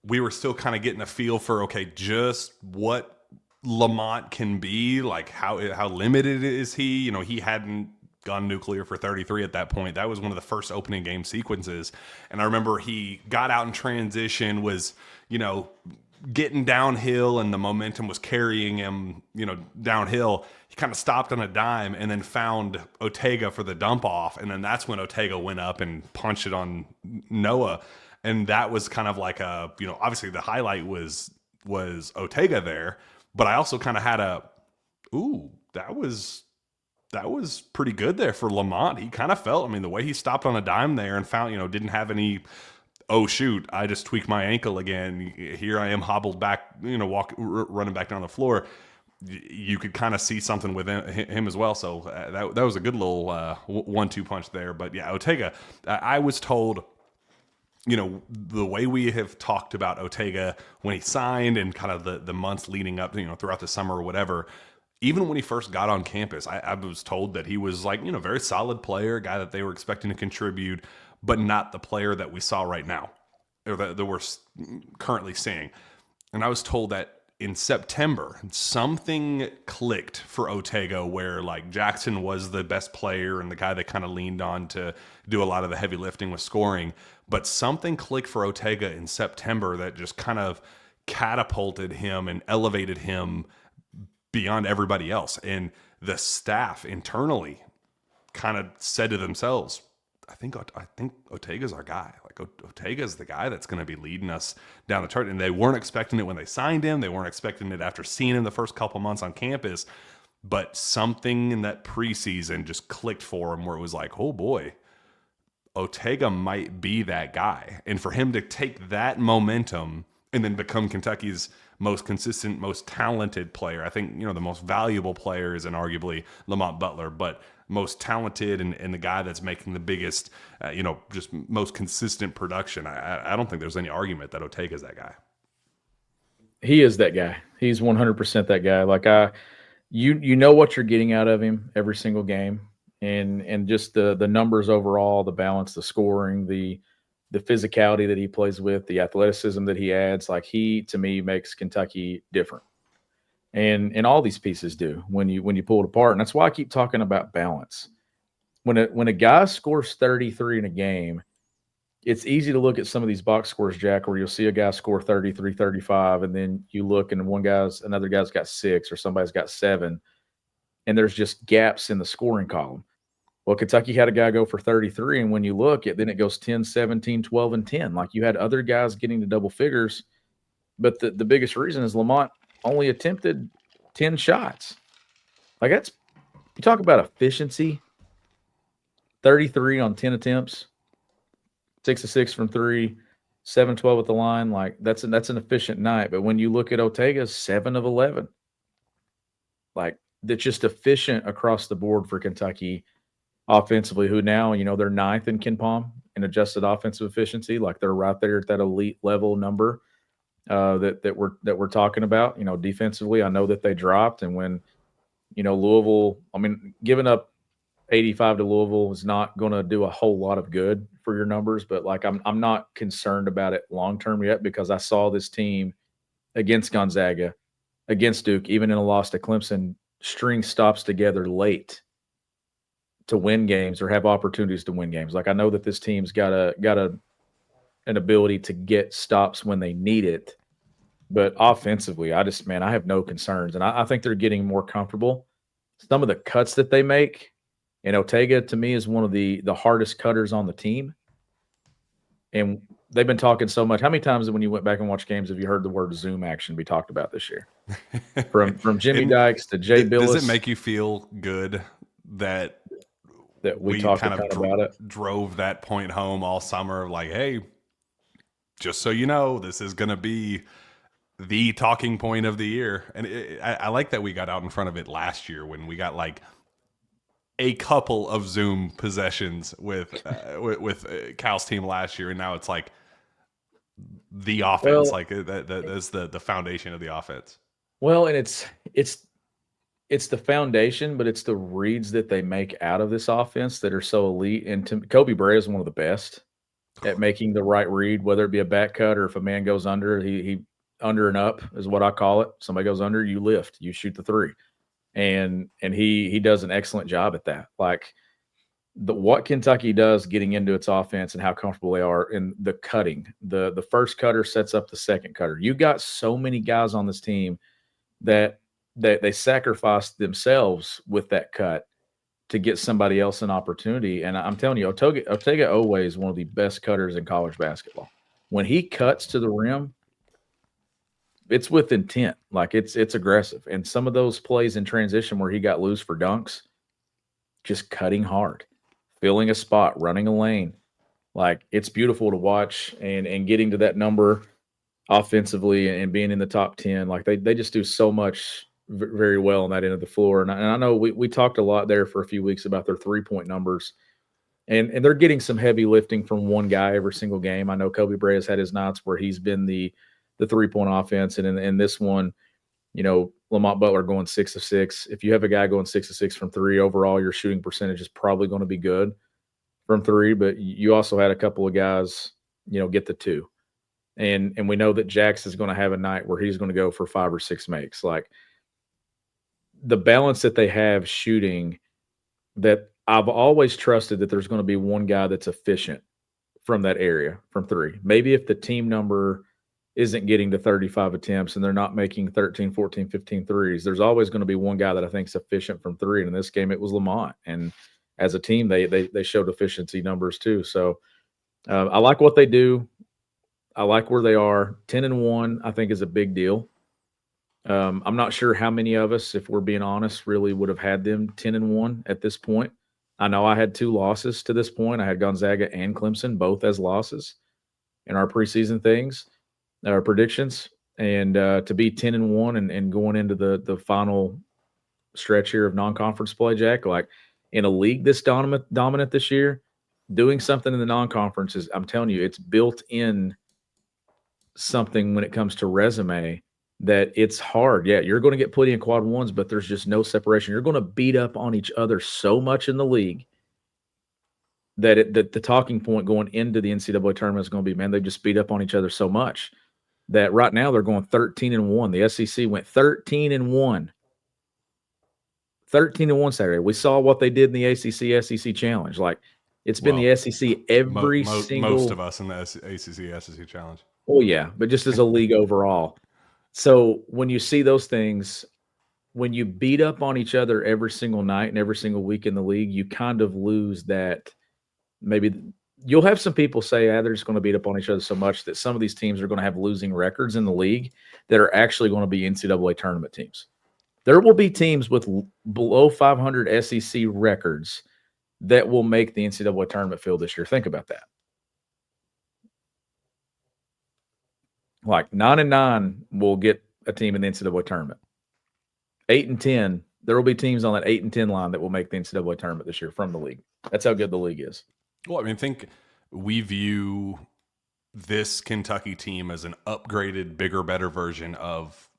we were still kind of getting a feel for, okay, just what Lamont can be, like how limited is he? You know, he hadn't gone nuclear for 33 at that point. That was one of the first opening game sequences. And I remember he got out in transition, was, you know, getting downhill, and the momentum was carrying him, you know, downhill. He kind of stopped on a dime and then found Otega for the dump off. And then that's when Otega went up and punched it on Noah. And that was kind of like a, you know, obviously the highlight was Otega there, but I also kind of had that was pretty good there for Lamont. He kind of felt, I mean, the way he stopped on a dime there and found, you know, didn't have any, oh shoot, I just tweaked my ankle again. Here I am hobbled back, you know, running back down the floor. You could kind of see something with him as well. So that was a good little 1-2 punch there. But yeah, Otega, I was told, you know, the way we have talked about Otega when he signed and kind of the months leading up, you know, throughout the summer or whatever, even when he first got on campus, I was told that he was like, you know, very solid player, a guy that they were expecting to contribute, but not the player that we saw right now, or that we're currently seeing. And I was told that in September, something clicked for Otega, where like Jackson was the best player and the guy they kind of leaned on to do a lot of the heavy lifting with scoring. But something clicked for Otega in September that just kind of catapulted him and elevated him beyond everybody else. And the staff internally kind of said to themselves, I think Otega's our guy. Like, Otega's the guy that's going to be leading us down the chart. And they weren't expecting it when they signed him. They weren't expecting it after seeing him the first couple months on campus. But something in that preseason just clicked for him, where it was like, oh boy, Otega might be that guy. And for him to take that momentum and then become Kentucky's most consistent, most talented player. I think, you know, the most valuable player is inarguably Lamont Butler, but most talented and the guy that's making the biggest, you know, just most consistent production. I don't think there's any argument that Otega is that guy. He is that guy. He's 100% that guy. Like, you know what you're getting out of him every single game, and just the numbers overall, the balance, the scoring, the physicality that he plays with, the athleticism that he adds. Like, he, to me, makes Kentucky different. And all these pieces do when you pull it apart. And that's why I keep talking about balance. when a guy scores 33 in a game, it's easy to look at some of these box scores, Jack, where you'll see a guy score 33, 35, and then you look and another guy's got 6 or somebody's got 7, and there's just gaps in the scoring column. Well, Kentucky had a guy go for 33, and when you look, then it goes 10, 17, 12, and 10. Like, you had other guys getting to double figures, but the biggest reason is Lamont only attempted 10 shots. Like, you talk about efficiency, 33 on 10 attempts, 6 of 6 from 3, 7-12 at the line. Like, that's an efficient night. But when you look at Otega's 7 of 11, like, that's just efficient across the board for Kentucky offensively, who now, they're 9th in KenPom in adjusted offensive efficiency. Like, they're right there at that elite level number that we're talking about. Defensively, I know that they dropped, and when Louisville, giving up 85 to Louisville is not going to do a whole lot of good for your numbers, but like, I'm not concerned about it long term yet, because I saw this team against Gonzaga, against Duke, even in a loss to Clemson, string stops together late to win games or have opportunities to win games. Like, I know that this team's got an ability to get stops when they need it, but offensively, I have no concerns, and I think they're getting more comfortable. Some of the cuts that they make, and Otega, to me, is one of the hardest cutters on the team. And they've been talking so much. How many times when you went back and watched games have you heard the word Zoom action be talked about this year? From Jimmy Dykes to Jay Billis. Does it make you feel good that we talked kind of about it? Drove that point home all summer? Like, hey, just so you know, this is going to be the talking point of the year. And I like that we got out in front of it last year when we got like a couple of Zoom possessions with Cal's team last year, and now it's like the offense, that's the foundation of the offense. Well, and it's the foundation, but it's the reads that they make out of this offense that are so elite. And Kobe Bray is one of the best at making the right read, whether it be a back cut or if a man goes under, he under and up is what I call it. Somebody goes under, you lift, you shoot the 3. And he does an excellent job at that. Like, what Kentucky does getting into its offense and how comfortable they are in the cutting. The first cutter sets up the second cutter. You got so many guys on this team that they sacrifice themselves with that cut to get somebody else an opportunity. And I'm telling you, Otega Oweh is one of the best cutters in college basketball. When he cuts to the rim, it's with intent. Like, it's aggressive. And some of those plays in transition where he got loose for dunks, just cutting hard, filling a spot, running a lane. Like, it's beautiful to watch, and getting to that number offensively and being in the top 10. Like, they just do so much very well on that end of the floor. And I know we talked a lot there for a few weeks about their 3-point numbers, and they're getting some heavy lifting from one guy every single game. I know Kobe Bray has had his nights where he's been the 3-point offense. And in this one, Lamont Butler going 6 of 6. If you have a guy going 6 of 6 from 3, overall your shooting percentage is probably going to be good from 3. But you also had a couple of guys, get the 2. And we know that Jax is going to have a night where he's going to go for 5 or 6 makes. Like, the balance that they have shooting, that I've always trusted that there's going to be one guy that's efficient from that area from 3. Maybe if the team number isn't getting to 35 attempts and they're not making 13, 14, 15 threes, there's always going to be one guy that I think is efficient from 3. And in this game, it was Lamont. And as a team, they showed efficiency numbers too. So I like what they do. I like where they are. 10-1, I think, is a big deal. I'm not sure how many of us, if we're being honest, really would have had them 10-1 at this point. I know I had 2 losses to this point. I had Gonzaga and Clemson both as losses in our preseason things. Our predictions, and to be 10-1 and going into the final stretch here of non-conference play, Jack, like, in a league this dominant this year, doing something in the non-conference is, I'm telling you, it's built in something when it comes to resume that it's hard. Yeah, you're going to get plenty of quad 1s, but there's just no separation. You're going to beat up on each other so much in the league that the talking point going into the NCAA tournament is going to be, man, they just beat up on each other so much that right now they're going 13-1. The SEC went 13-1 13-1 Saturday. We saw what they did in the ACC SEC Challenge. Like, it's been the SEC every single. Most of us in the ACC SEC Challenge. Oh yeah, but just as a league overall. So when you see those things, when you beat up on each other every single night and every single week in the league, you kind of lose that. Maybe you'll have some people say, they're just going to beat up on each other so much that some of these teams are going to have losing records in the league that are actually going to be NCAA tournament teams. There will be teams with below 500 SEC records that will make the NCAA tournament field this year. Think about that. Like 9-9 will get a team in the NCAA tournament. 8-10, there will be teams on that 8-10 line that will make the NCAA tournament this year from the league. That's how good the league is. Well, I mean, think we view this Kentucky team as an upgraded, bigger, better version of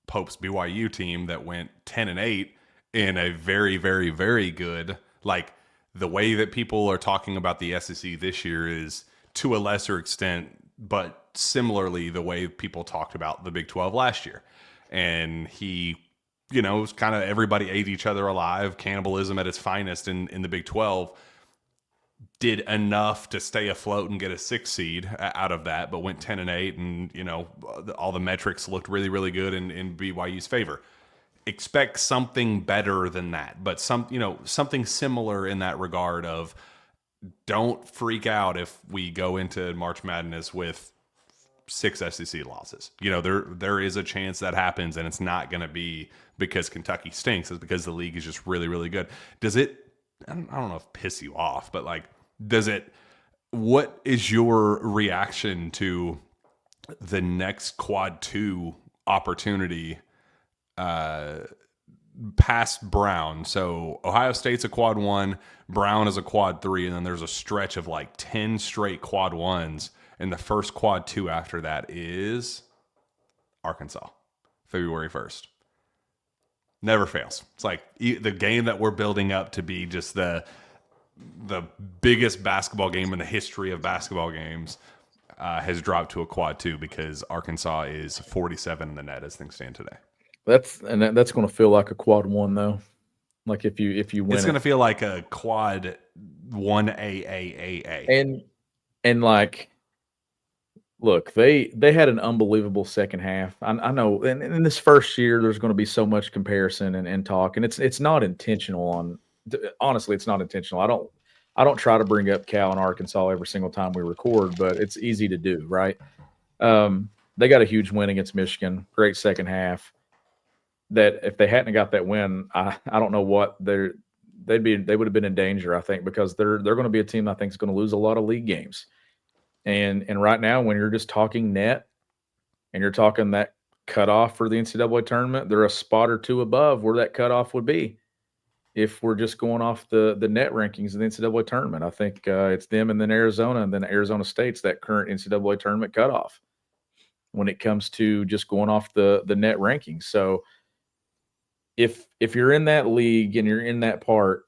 Pope's BYU team that went 10-8 in a very, very, very good, like the way that people are talking about the SEC this year is to a lesser extent, but similarly the way people talked about the Big 12 last year. And he, you know, was kind of everybody ate each other alive, cannibalism at its finest in the Big 12, did enough to stay afloat and get a 6 seed out of that, but went 10-8, and you know, all the metrics looked really, really good in BYU's favor. Expect something better than that, but something similar in that regard of don't freak out if we go into March Madness with 6 SEC losses. You know, there is a chance that happens, and it's not going to be because Kentucky stinks. It's because the league is just really, really good. Does it, I don't know if piss you off, but like, what is your reaction to the next quad 2 opportunity past Brown? So Ohio State's a quad 1, Brown is a quad 3, and then there's a stretch of like 10 straight quad 1s, and the first quad 2 after that is Arkansas, February 1st. Never fails. It's like the game that we're building up to be just the biggest basketball game in the history of basketball games has dropped to a quad 2 because Arkansas is 47 in the net as things stand today. That's going to feel like a quad 1 though. Like if you win, it's going to feel like a quad 1A. And like, look, they had an unbelievable second half. I know in this first year there's going to be so much comparison and talk, and it's not intentional. Honestly, it's not intentional. I don't try to bring up Cal and Arkansas every single time we record, but it's easy to do, right? They got a huge win against Michigan, great second half. That if they hadn't got that win, I don't know what they would have been in danger, I think, because they're going to be a team I think is going to lose a lot of league games. And right now, when you're just talking net and you're talking that cutoff for the NCAA tournament, they're a spot or 2 above where that cutoff would be if we're just going off the net rankings of the NCAA tournament. I think it's them and then Arizona, and then Arizona State's that current NCAA tournament cutoff when it comes to just going off the net rankings. So if you're in that league and you're in that part,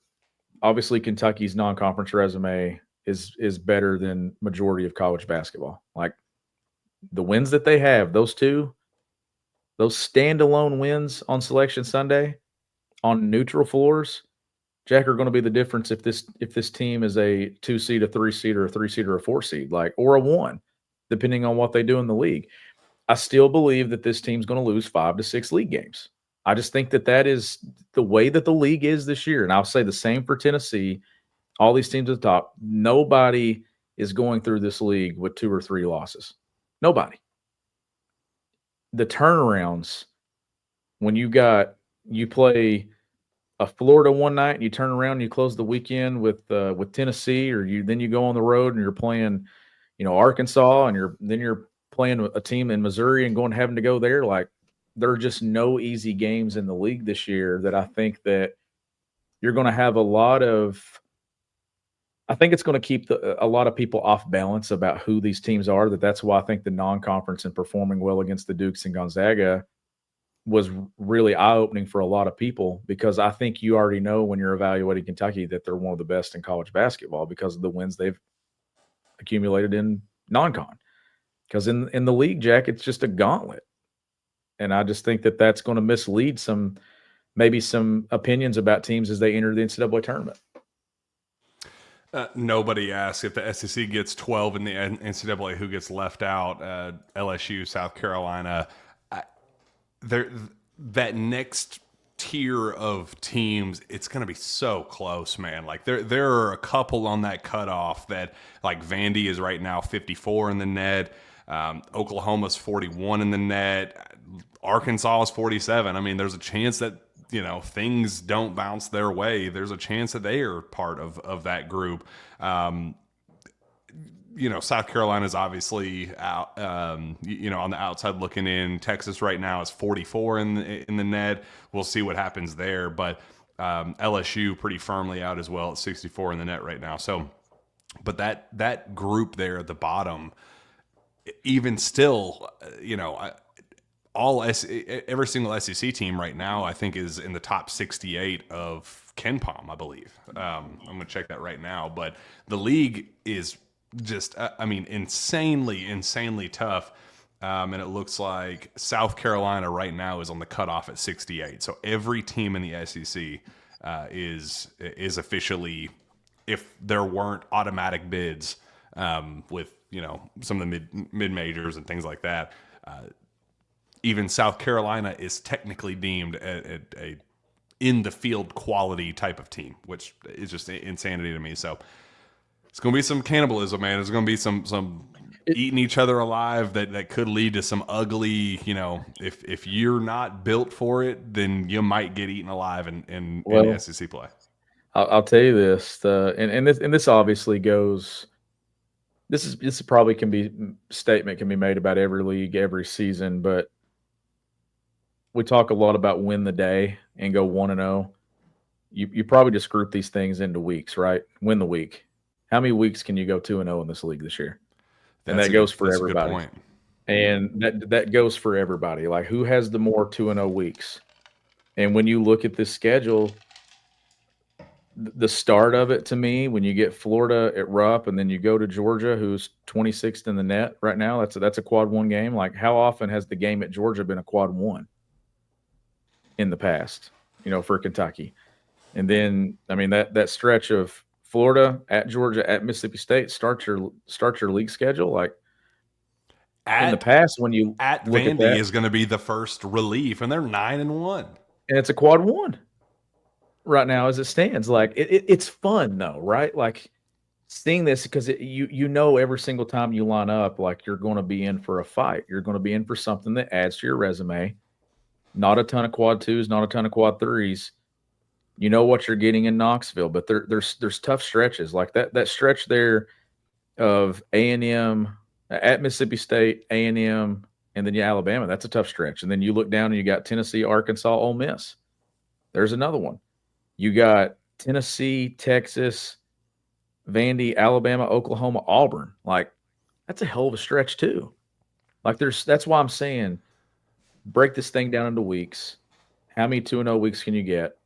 obviously Kentucky's non-conference resume is better than majority of college basketball. Like the wins that they have, those standalone wins on Selection Sunday on neutral floors, Jack, are going to be the difference if this team is a 2 seed, a 3 seed, or a 3 seed, or a 4 seed, like, or a 1, depending on what they do in the league. I still believe that this team's going to lose 5 to 6 league games. I just think that is the way that the league is this year. And I'll say the same for Tennessee. All these teams at the top, nobody is going through this league with 2 or 3 losses. Nobody. The turnarounds, when you play a Florida one night and you turn around and you close the weekend with Tennessee, or then you go on the road and you're playing, Arkansas, and you're playing a team in Missouri and having to go there. Like, there are just no easy games in the league this year that I think that you're going to have a lot of. I think it's going to keep a lot of people off balance about who these teams are. That's why I think the non-conference and performing well against the Dukes and Gonzaga was really eye-opening for a lot of people, because I think you already know when you're evaluating Kentucky that they're one of the best in college basketball because of the wins they've accumulated in non-con. Because in the league, Jack, it's just a gauntlet. And I just think that that's going to mislead some maybe some opinions about teams as they enter the NCAA tournament. Nobody asks if the SEC gets 12 in the NCAA, who gets left out. LSU, South Carolina. That next tier of teams, it's going to be so close, man. Like there are a couple on that cutoff that, like, Vandy is right now 54 in the net. Oklahoma's 41 in the net. Arkansas is 47. I mean, there's a chance that, things don't bounce their way. There's a chance that they are part of that group. South Carolina is obviously out, on the outside looking in. Texas right now is 44 in the net. We'll see what happens there. But LSU pretty firmly out as well at 64 in the net right now. So, but that group there at the bottom, even still, every single SEC team right now, I think, is in the top 68 of KenPom, I believe. I'm going to check that right now. But the league is just, insanely tough. And it looks like South Carolina right now is on the cutoff at 68. So every team in the SEC is officially, if there weren't automatic bids with, some of the mid majors and things like that, even South Carolina is technically deemed a in the field quality type of team, which is just insanity to me. So it's going to be some cannibalism, man. There's going to be some eating each other alive that could lead to some ugly, if you're not built for it, then you might get eaten alive in SEC play. I'll tell you this, and this obviously goes. This probably statement can be made about every league, every season, but we talk a lot about win the day and go 1-0. You probably just group these things into weeks, right? Win the week. How many weeks can you go 2-0 in this league this year? And that goes for everybody. Good point. And that goes for everybody. Like, who has the more 2-0 weeks? And when you look at this schedule, the start of it, to me, when you get Florida at Rupp and then you go to Georgia, who's 26th in the net right now, that's a quad one game. Like, how often has the game at Georgia been a quad one in the past, for Kentucky? And then, that stretch of Florida at Georgia at Mississippi State start your league schedule. Like, in the past, when you at Vandy is going to be the first relief, and they're 9-1, and it's a quad one right now as it stands. Like, it's fun though, right? Like, seeing this, because every single time you line up, like, you're going to be in for a fight. You're going to be in for something that adds to your resume. Not a ton of quad twos, not a ton of quad threes. You know what you're getting in Knoxville, but there's tough stretches like that stretch there of A&M at Mississippi State, A&M, and then Alabama. That's a tough stretch. And then you look down and you got Tennessee, Arkansas, Ole Miss. There's another one. You got Tennessee, Texas, Vandy, Alabama, Oklahoma, Auburn. Like, that's a hell of a stretch too. Like, that's why I'm saying break this thing down into weeks. How many 2-0 weeks can you get?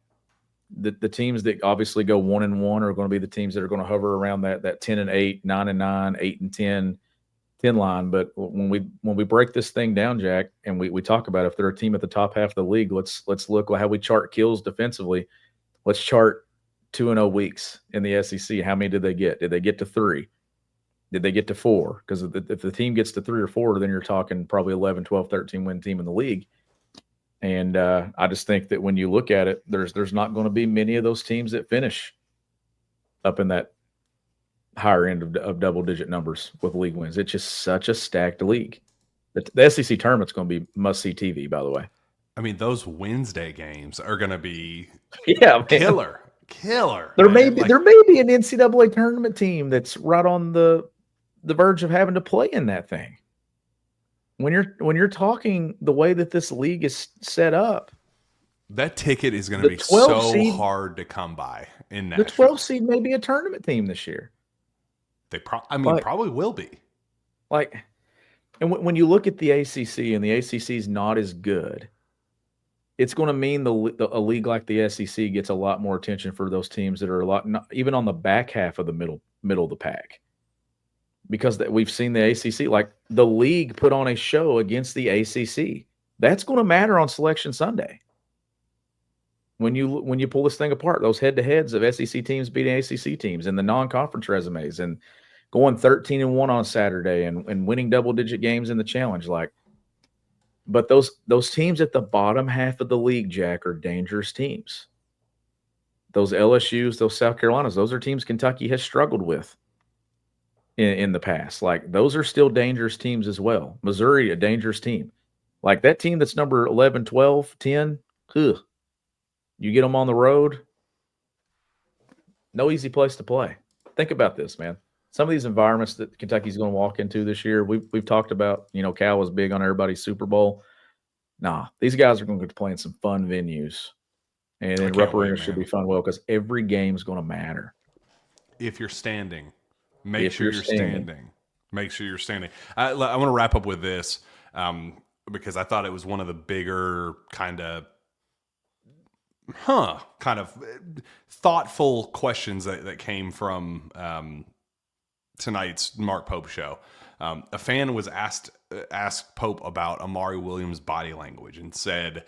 The teams that obviously go 1-1 are going to be the teams that are going to hover around that 10-8, 9-9, 8-10 line. But when we break this thing down, Jack, and we talk about if they're a team at the top half of the league, let's look at how we chart kills defensively. Let's chart 2-0 weeks in the SEC. How many did they get? Did they get to 3? Did they get to 4? Because if the team gets to 3 or 4, then you're talking probably 11, 12, 13 win team in the league. And I just think that when you look at it, there's not going to be many of those teams that finish up in that higher end of double-digit numbers with league wins. It's just such a stacked league. The SEC tournament's going to be must-see TV, by the way. I mean, those Wednesday games are going to be killer. There may be an NCAA tournament team that's right on the verge of having to play in that thing. When you're talking the way that this league is set up, that ticket is going to be so hard to come by in Nashville. The 12 seed may be a tournament team this year. They probably will be. Like, and when you look at the ACC and the ACC is not as good, it's going to mean a league like the SEC gets a lot more attention for those teams that are even on the back half of the middle of the pack. Because we've seen the ACC, like the league put on a show against the ACC. That's going to matter on Selection Sunday. when you pull this thing apart, those head-to-heads of SEC teams beating ACC teams and the non-conference resumes and going 13-1 on Saturday and winning double-digit games in the challenge, but those teams at the bottom half of the league, Jack, are dangerous teams. Those LSUs, those South Carolinas, those are teams Kentucky has struggled with in the past. Like, those are still dangerous teams as well. Missouri, a dangerous team. Like, that team that's number 11, 12, 10, ugh. You get them on the road, no easy place to play. Think about this, man. Some of these environments that Kentucky's going to walk into this year, we've talked about, Cal was big on everybody's Super Bowl. Nah, these guys are going to get to play in some fun venues. And then Rupp Arena should be fun, because every game's going to matter. If you're standing, make sure you're standing. Make sure you're standing. I want to wrap up with this because I thought it was one of the bigger kind of thoughtful questions that came from tonight's Mark Pope show. A fan was asked Pope about Amari Williams' body language and said,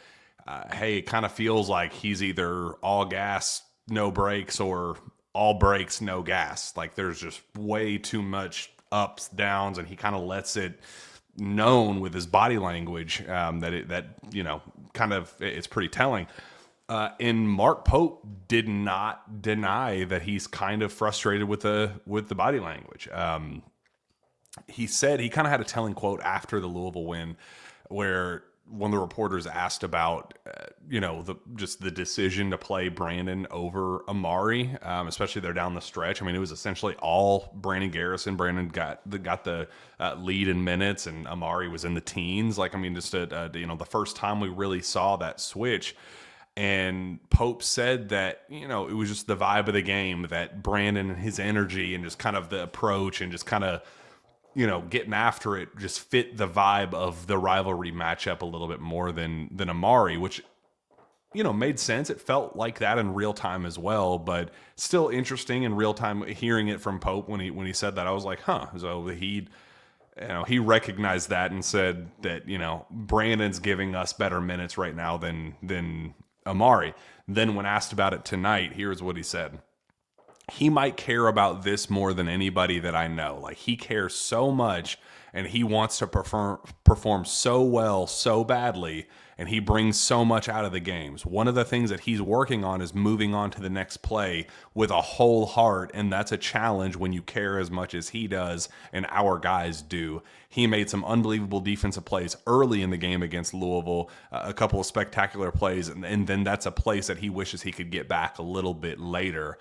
hey, it kind of feels like he's either all gas, no brakes, or all brakes, no gas. Like, there's just way too much ups, downs, and he kind of lets it known with his body language it's pretty telling. And Mark Pope did not deny that he's kind of frustrated with the body language. He said he kind of had a telling quote after the Louisville win, where one of the reporters asked about the decision to play Brandon over Amari, especially there down the stretch. I mean, it was essentially all Brandon Garrison. Brandon got the lead in minutes, and Amari was in the teens. Like, I mean, just the first time we really saw that switch. And Pope said that, it was just the vibe of the game, that Brandon and his energy and just kind of the approach and just kind of, getting after it just fit the vibe of the rivalry matchup a little bit more than Amari, which, made sense. It felt like that in real time as well, but still interesting in real time hearing it from Pope when he said that. I was like, huh. So he recognized that and said that, Brandon's giving us better minutes right now than Amari. Then when asked about it tonight, here's what he said. He might care about this more than anybody that I know. Like, he cares so much and he wants to perform so well, so badly, and he brings so much out of the games. One of the things that he's working on is moving on to the next play with a whole heart, and that's a challenge when you care as much as he does and our guys do. He made some unbelievable defensive plays early in the game against Louisville, a couple of spectacular plays, and then that's a place that he wishes he could get back a little bit later.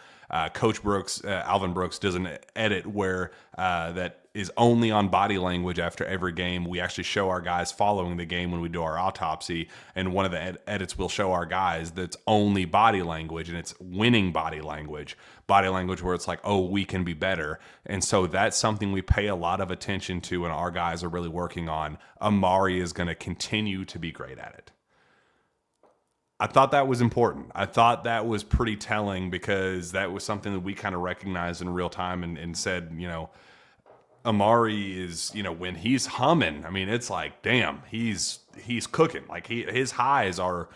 Coach Brooks, Alvin Brooks, does an edit where that is only on body language after every game. We actually show our guys following the game when we do our autopsy, and one of the edits will show our guys that's only body language, and it's winning body language where it's like, oh, we can be better. And so that's something we pay a lot of attention to, and our guys are really working on. Amari is going to continue to be great at it. I thought that was important. I thought that was pretty telling, because that was something that we kind of recognized in real time and said, Amari is, when he's humming, I mean, it's like, damn, he's cooking. Like, his highs are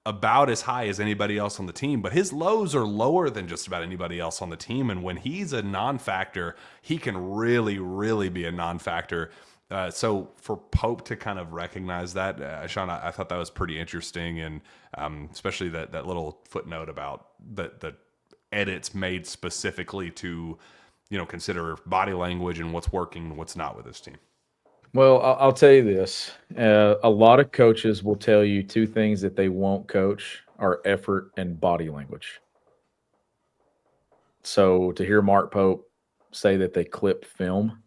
about as high as anybody else on the team, but his lows are lower than just about anybody else on the team. And when he's a non-factor, he can really, really be a non-factor. So for Pope to kind of recognize that, Shawn, I thought that was pretty interesting, and especially that little footnote about the edits made specifically to, consider body language and what's working and what's not with this team. Well, I'll tell you this. A lot of coaches will tell you two things that they won't coach are effort and body language. So to hear Mark Pope say that they clip film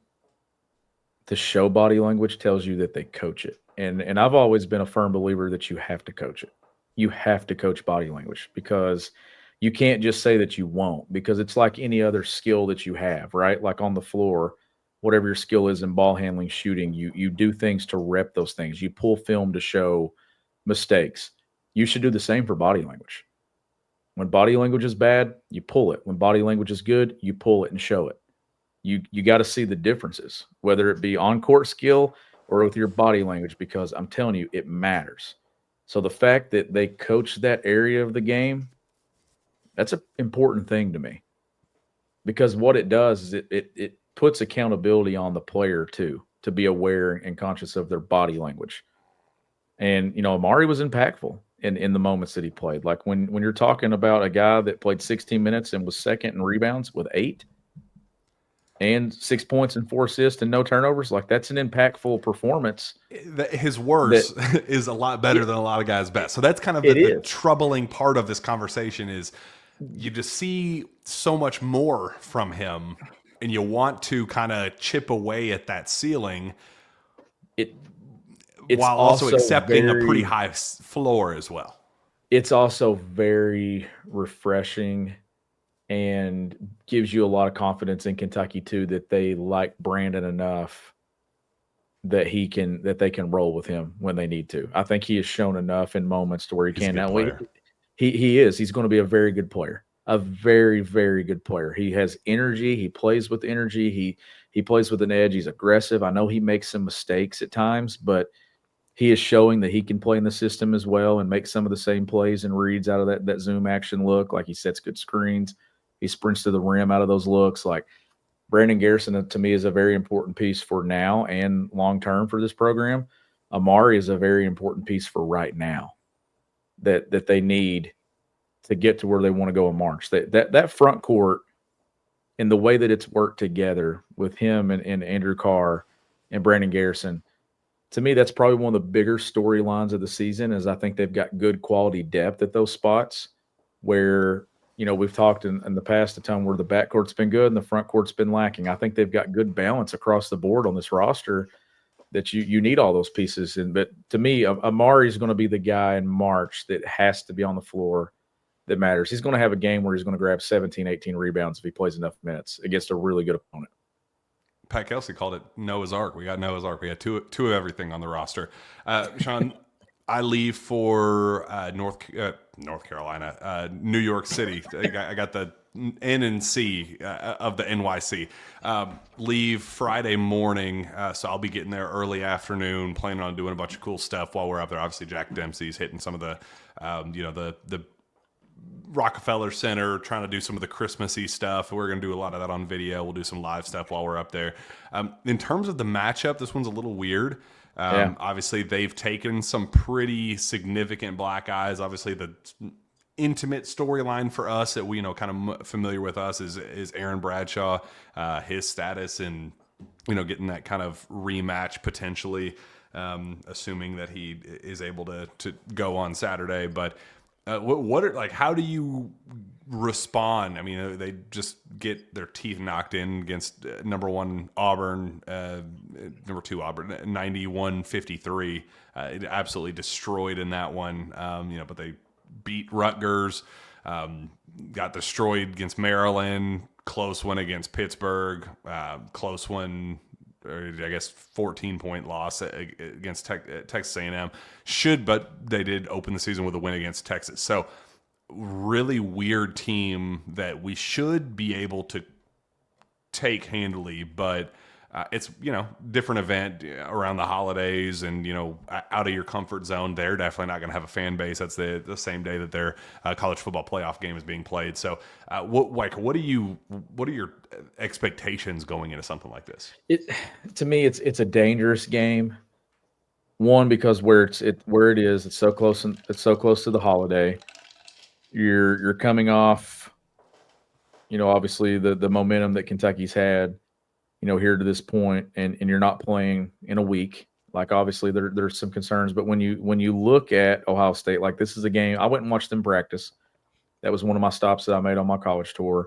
to show body language tells you that they coach it. And I've always been a firm believer that you have to coach it. You have to coach body language, because you can't just say that you won't, because it's like any other skill that you have, right? Like on the floor, whatever your skill is in ball handling, shooting, you do things to rep those things. You pull film to show mistakes. You should do the same for body language. When body language is bad, you pull it. When body language is good, you pull it and show it. You got to see the differences, whether it be on-court skill or with your body language, because I'm telling you, it matters. So the fact that they coach that area of the game, that's an important thing to me. Because what it does is it puts accountability on the player too, to be aware and conscious of their body language. And, Amari was impactful in the moments that he played. Like when you're talking about a guy that played 16 minutes and was second in rebounds with 8 and 6 points and 4 assists and no turnovers, like that's an impactful performance. His worst is a lot better than a lot of guys' best. So that's kind of the troubling part of this conversation is you just see so much more from him and you want to kind of chip away at that ceiling. It's while also accepting a pretty high floor as well. It's also very refreshing and gives you a lot of confidence in Kentucky too, that they like Brandon enough that they can roll with him when they need to. I think he has shown enough in moments to where he can. Now he's going to be a very good player, a very, very good player. He has energy. He plays with energy. He plays with an edge. He's aggressive. I know he makes some mistakes at times, but he is showing that he can play in the system as well and make some of the same plays and reads out of that zoom action look. Like he sets good screens. He sprints to the rim out of those looks. Like Brandon Garrison, to me, is a very important piece for now and long-term for this program. Amari is a very important piece for right now that they need to get to where they want to go in March. That front court and the way that it's worked together with him and Andrew Carr and Brandon Garrison, to me, that's probably one of the bigger storylines of the season is I think they've got good quality depth at those spots where – we've talked in the past a time where the backcourt's been good and the front court's been lacking. I think they've got good balance across the board on this roster that you need all those pieces. But to me, Amari is going to be the guy in March that has to be on the floor that matters. He's going to have a game where he's going to grab 17, 18 rebounds if he plays enough minutes against a really good opponent. Pat Kelsey called it Noah's Ark. We got Noah's Ark. We had two of everything on the roster. Shawn, I leave for North Carolina, New York City. I got the N and C of the NYC. Leave Friday morning, so I'll be getting there early afternoon, planning on doing a bunch of cool stuff while we're up there. Obviously, Jack Dempsey's hitting some of the, the Rockefeller Center, trying to do some of the Christmassy stuff. We're going to do a lot of that on video. We'll do some live stuff while we're up there. In terms of the matchup, this one's a little weird. Obviously, they've taken some pretty significant black eyes. Obviously, the intimate storyline for us that we kind of familiar with us is Aaron Bradshaw, his status, and getting that kind of rematch potentially, assuming that he is able to go on Saturday. But how do you respond? I mean, they just get their teeth knocked in against number 1 Auburn, number 2 Auburn, 91-53. It absolutely destroyed in that one. But they beat Rutgers, got destroyed against Maryland, close one against Pittsburgh, close one, or I guess 14-point loss against Texas A&M. But they did open the season with a win against Texas. So really weird team that we should be able to take handily, but it's different event around the holidays and out of your comfort zone. They're definitely not going to have a fan base. That's the same day that their college football playoff game is being played. So what are your expectations going into something like this? To me, it's a dangerous game. One, because where it is, it's so close to the holiday. You're coming off, obviously the momentum that Kentucky's had, here to this point, and you're not playing in a week. Like obviously there's some concerns, but when you look at Ohio State, like this is a game. I went and watched them practice. That was one of my stops that I made on my college tour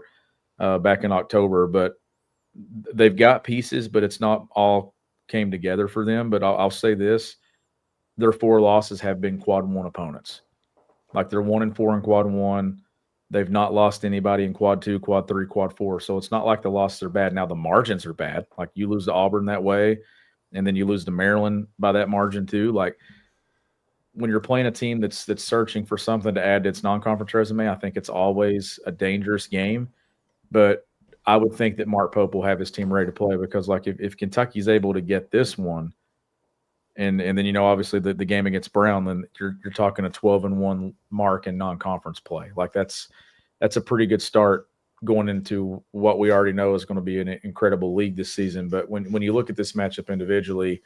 back in October. But they've got pieces, but it's not all came together for them. But I'll say this: their 4 losses have been quad 1 opponents. Like they're 1-4 in quad 1. They've not lost anybody in quad 2, quad 3, quad 4. So it's not like the losses are bad. Now the margins are bad. Like you lose to Auburn that way, and then you lose to Maryland by that margin too. Like when you're playing a team that's searching for something to add to its non-conference resume, I think it's always a dangerous game. But I would think that Mark Pope will have his team ready to play because like if Kentucky's able to get this one, and then obviously the game against Brown, then you're talking a 12-1 mark in non-conference play. Like that's a pretty good start going into what we already know is going to be an incredible league this season. But when you look at this matchup individually,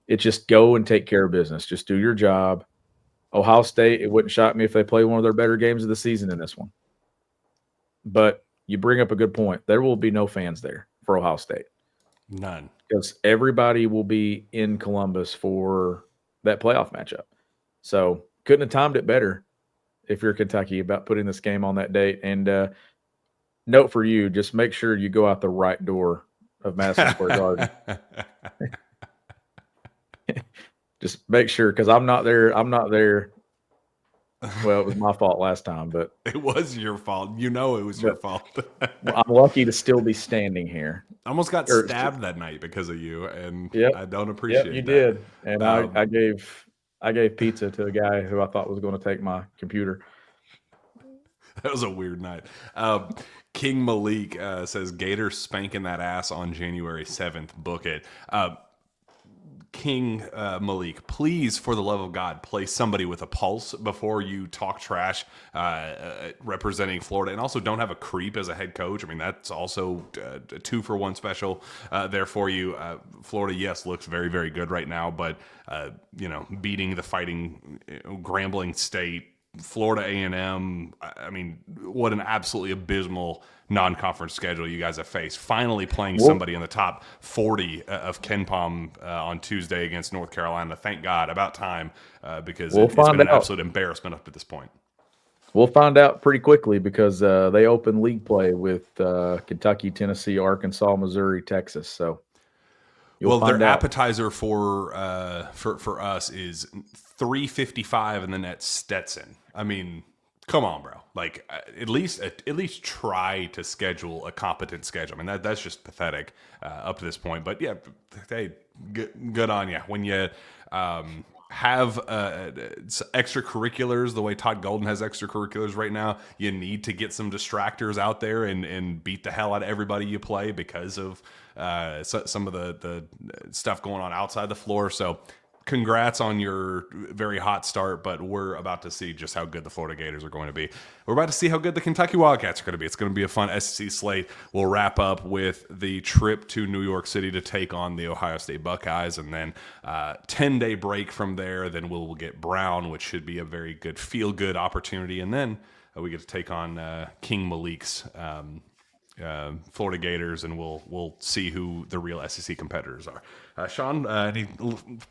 it's just go and take care of business. Just do your job. Ohio State, it wouldn't shock me if they play one of their better games of the season in this one. But you bring up a good point. There will be no fans there for Ohio State. None. Because everybody will be in Columbus for that playoff matchup. So couldn't have timed it better if you're Kentucky about putting this game on that date. And note for you, just make sure you go out the right door of Madison Square Garden. Just make sure, because I'm not there. Well, it was my fault last time, but it was your fault. It was your fault. I'm lucky to still be standing here. I almost got stabbed that night because of you, and I don't appreciate it. You did. And I gave pizza to a guy who I thought was going to take my computer. That was a weird night. King Malik says, Gators spanking that ass on January 7th. Book it. King Malik, please, for the love of God, play somebody with a pulse before you talk trash representing Florida. And also don't have a creep as a head coach. I mean, that's also a 2-for-1 special there for you. Florida, yes, looks very, very good right now. But, beating the fighting Grambling State, Florida A&M, I mean, what an absolutely abysmal non-conference schedule you guys have faced. Finally playing somebody in the top 40 of KenPom on Tuesday against North Carolina. Thank God, about time, because it's been an absolute embarrassment up to this point. We'll find out pretty quickly because they open league play with Kentucky, Tennessee, Arkansas, Missouri, Texas. So their appetizer for us is 355 and then at Stetson. I mean, come on, bro. Like at least try to schedule a competent schedule. I mean, that's just pathetic up to this point. But yeah, hey, good on you. When you have extracurriculars the way Todd Golden has extracurriculars right now, you need to get some distractors out there and beat the hell out of everybody you play because of some of the stuff going on outside the floor. So congrats on your very hot start, but we're about to see just how good the Florida Gators are going to be. We're about to see how good the Kentucky Wildcats are going to be. It's going to be a fun SEC slate. We'll wrap up with the trip to New York City to take on the Ohio State Buckeyes, and then 10-day break from there. Then we'll get Brown, which should be a very good feel-good opportunity, and then we get to take on King Malik's Florida Gators, and we'll see who the real SEC competitors are. Shawn, any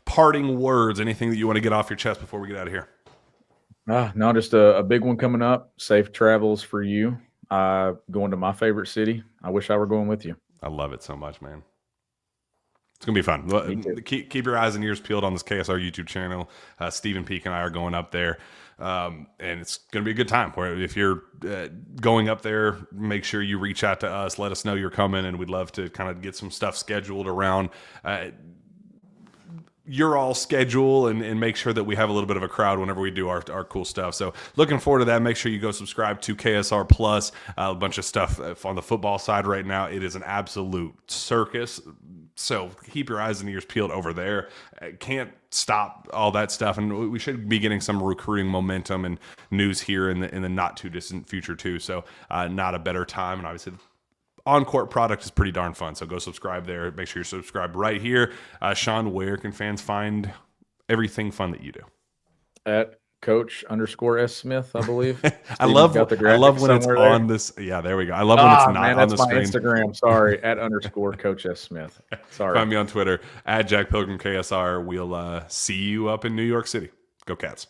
parting words, anything that you want to get off your chest before we get out of here? No, just a big one coming up. Safe travels for you. Going to my favorite city. I wish I were going with you. I love it so much, man. It's going to be fun. Keep your eyes and ears peeled on this KSR YouTube channel. Stephen Peak and I are going up there. And it's going to be a good time. Where if you're going up there, make sure you reach out to us. Let us know you're coming, and we'd love to kind of get some stuff scheduled around your all schedule and make sure that we have a little bit of a crowd whenever we do our cool stuff. So looking forward to that. Make sure you go subscribe to KSR Plus. A bunch of stuff on the football side right now. It is an absolute circus. So keep your eyes and ears peeled over there. Can't stop all that stuff, and we should be getting some recruiting momentum and news here in the not too distant future too. So not a better time, and obviously on-court product is pretty darn fun. So go subscribe there. Make sure you're subscribed right here. Shawn, where can fans find everything fun that you do? At Coach_S Smith, I believe. I love when it's on this. Yeah, there we go. I love when it's not on the screen. That's my Instagram. Sorry, at _Coach S Smith. Sorry. Find me on Twitter at Jack Pilgrim KSR. We'll see you up in New York City. Go Cats.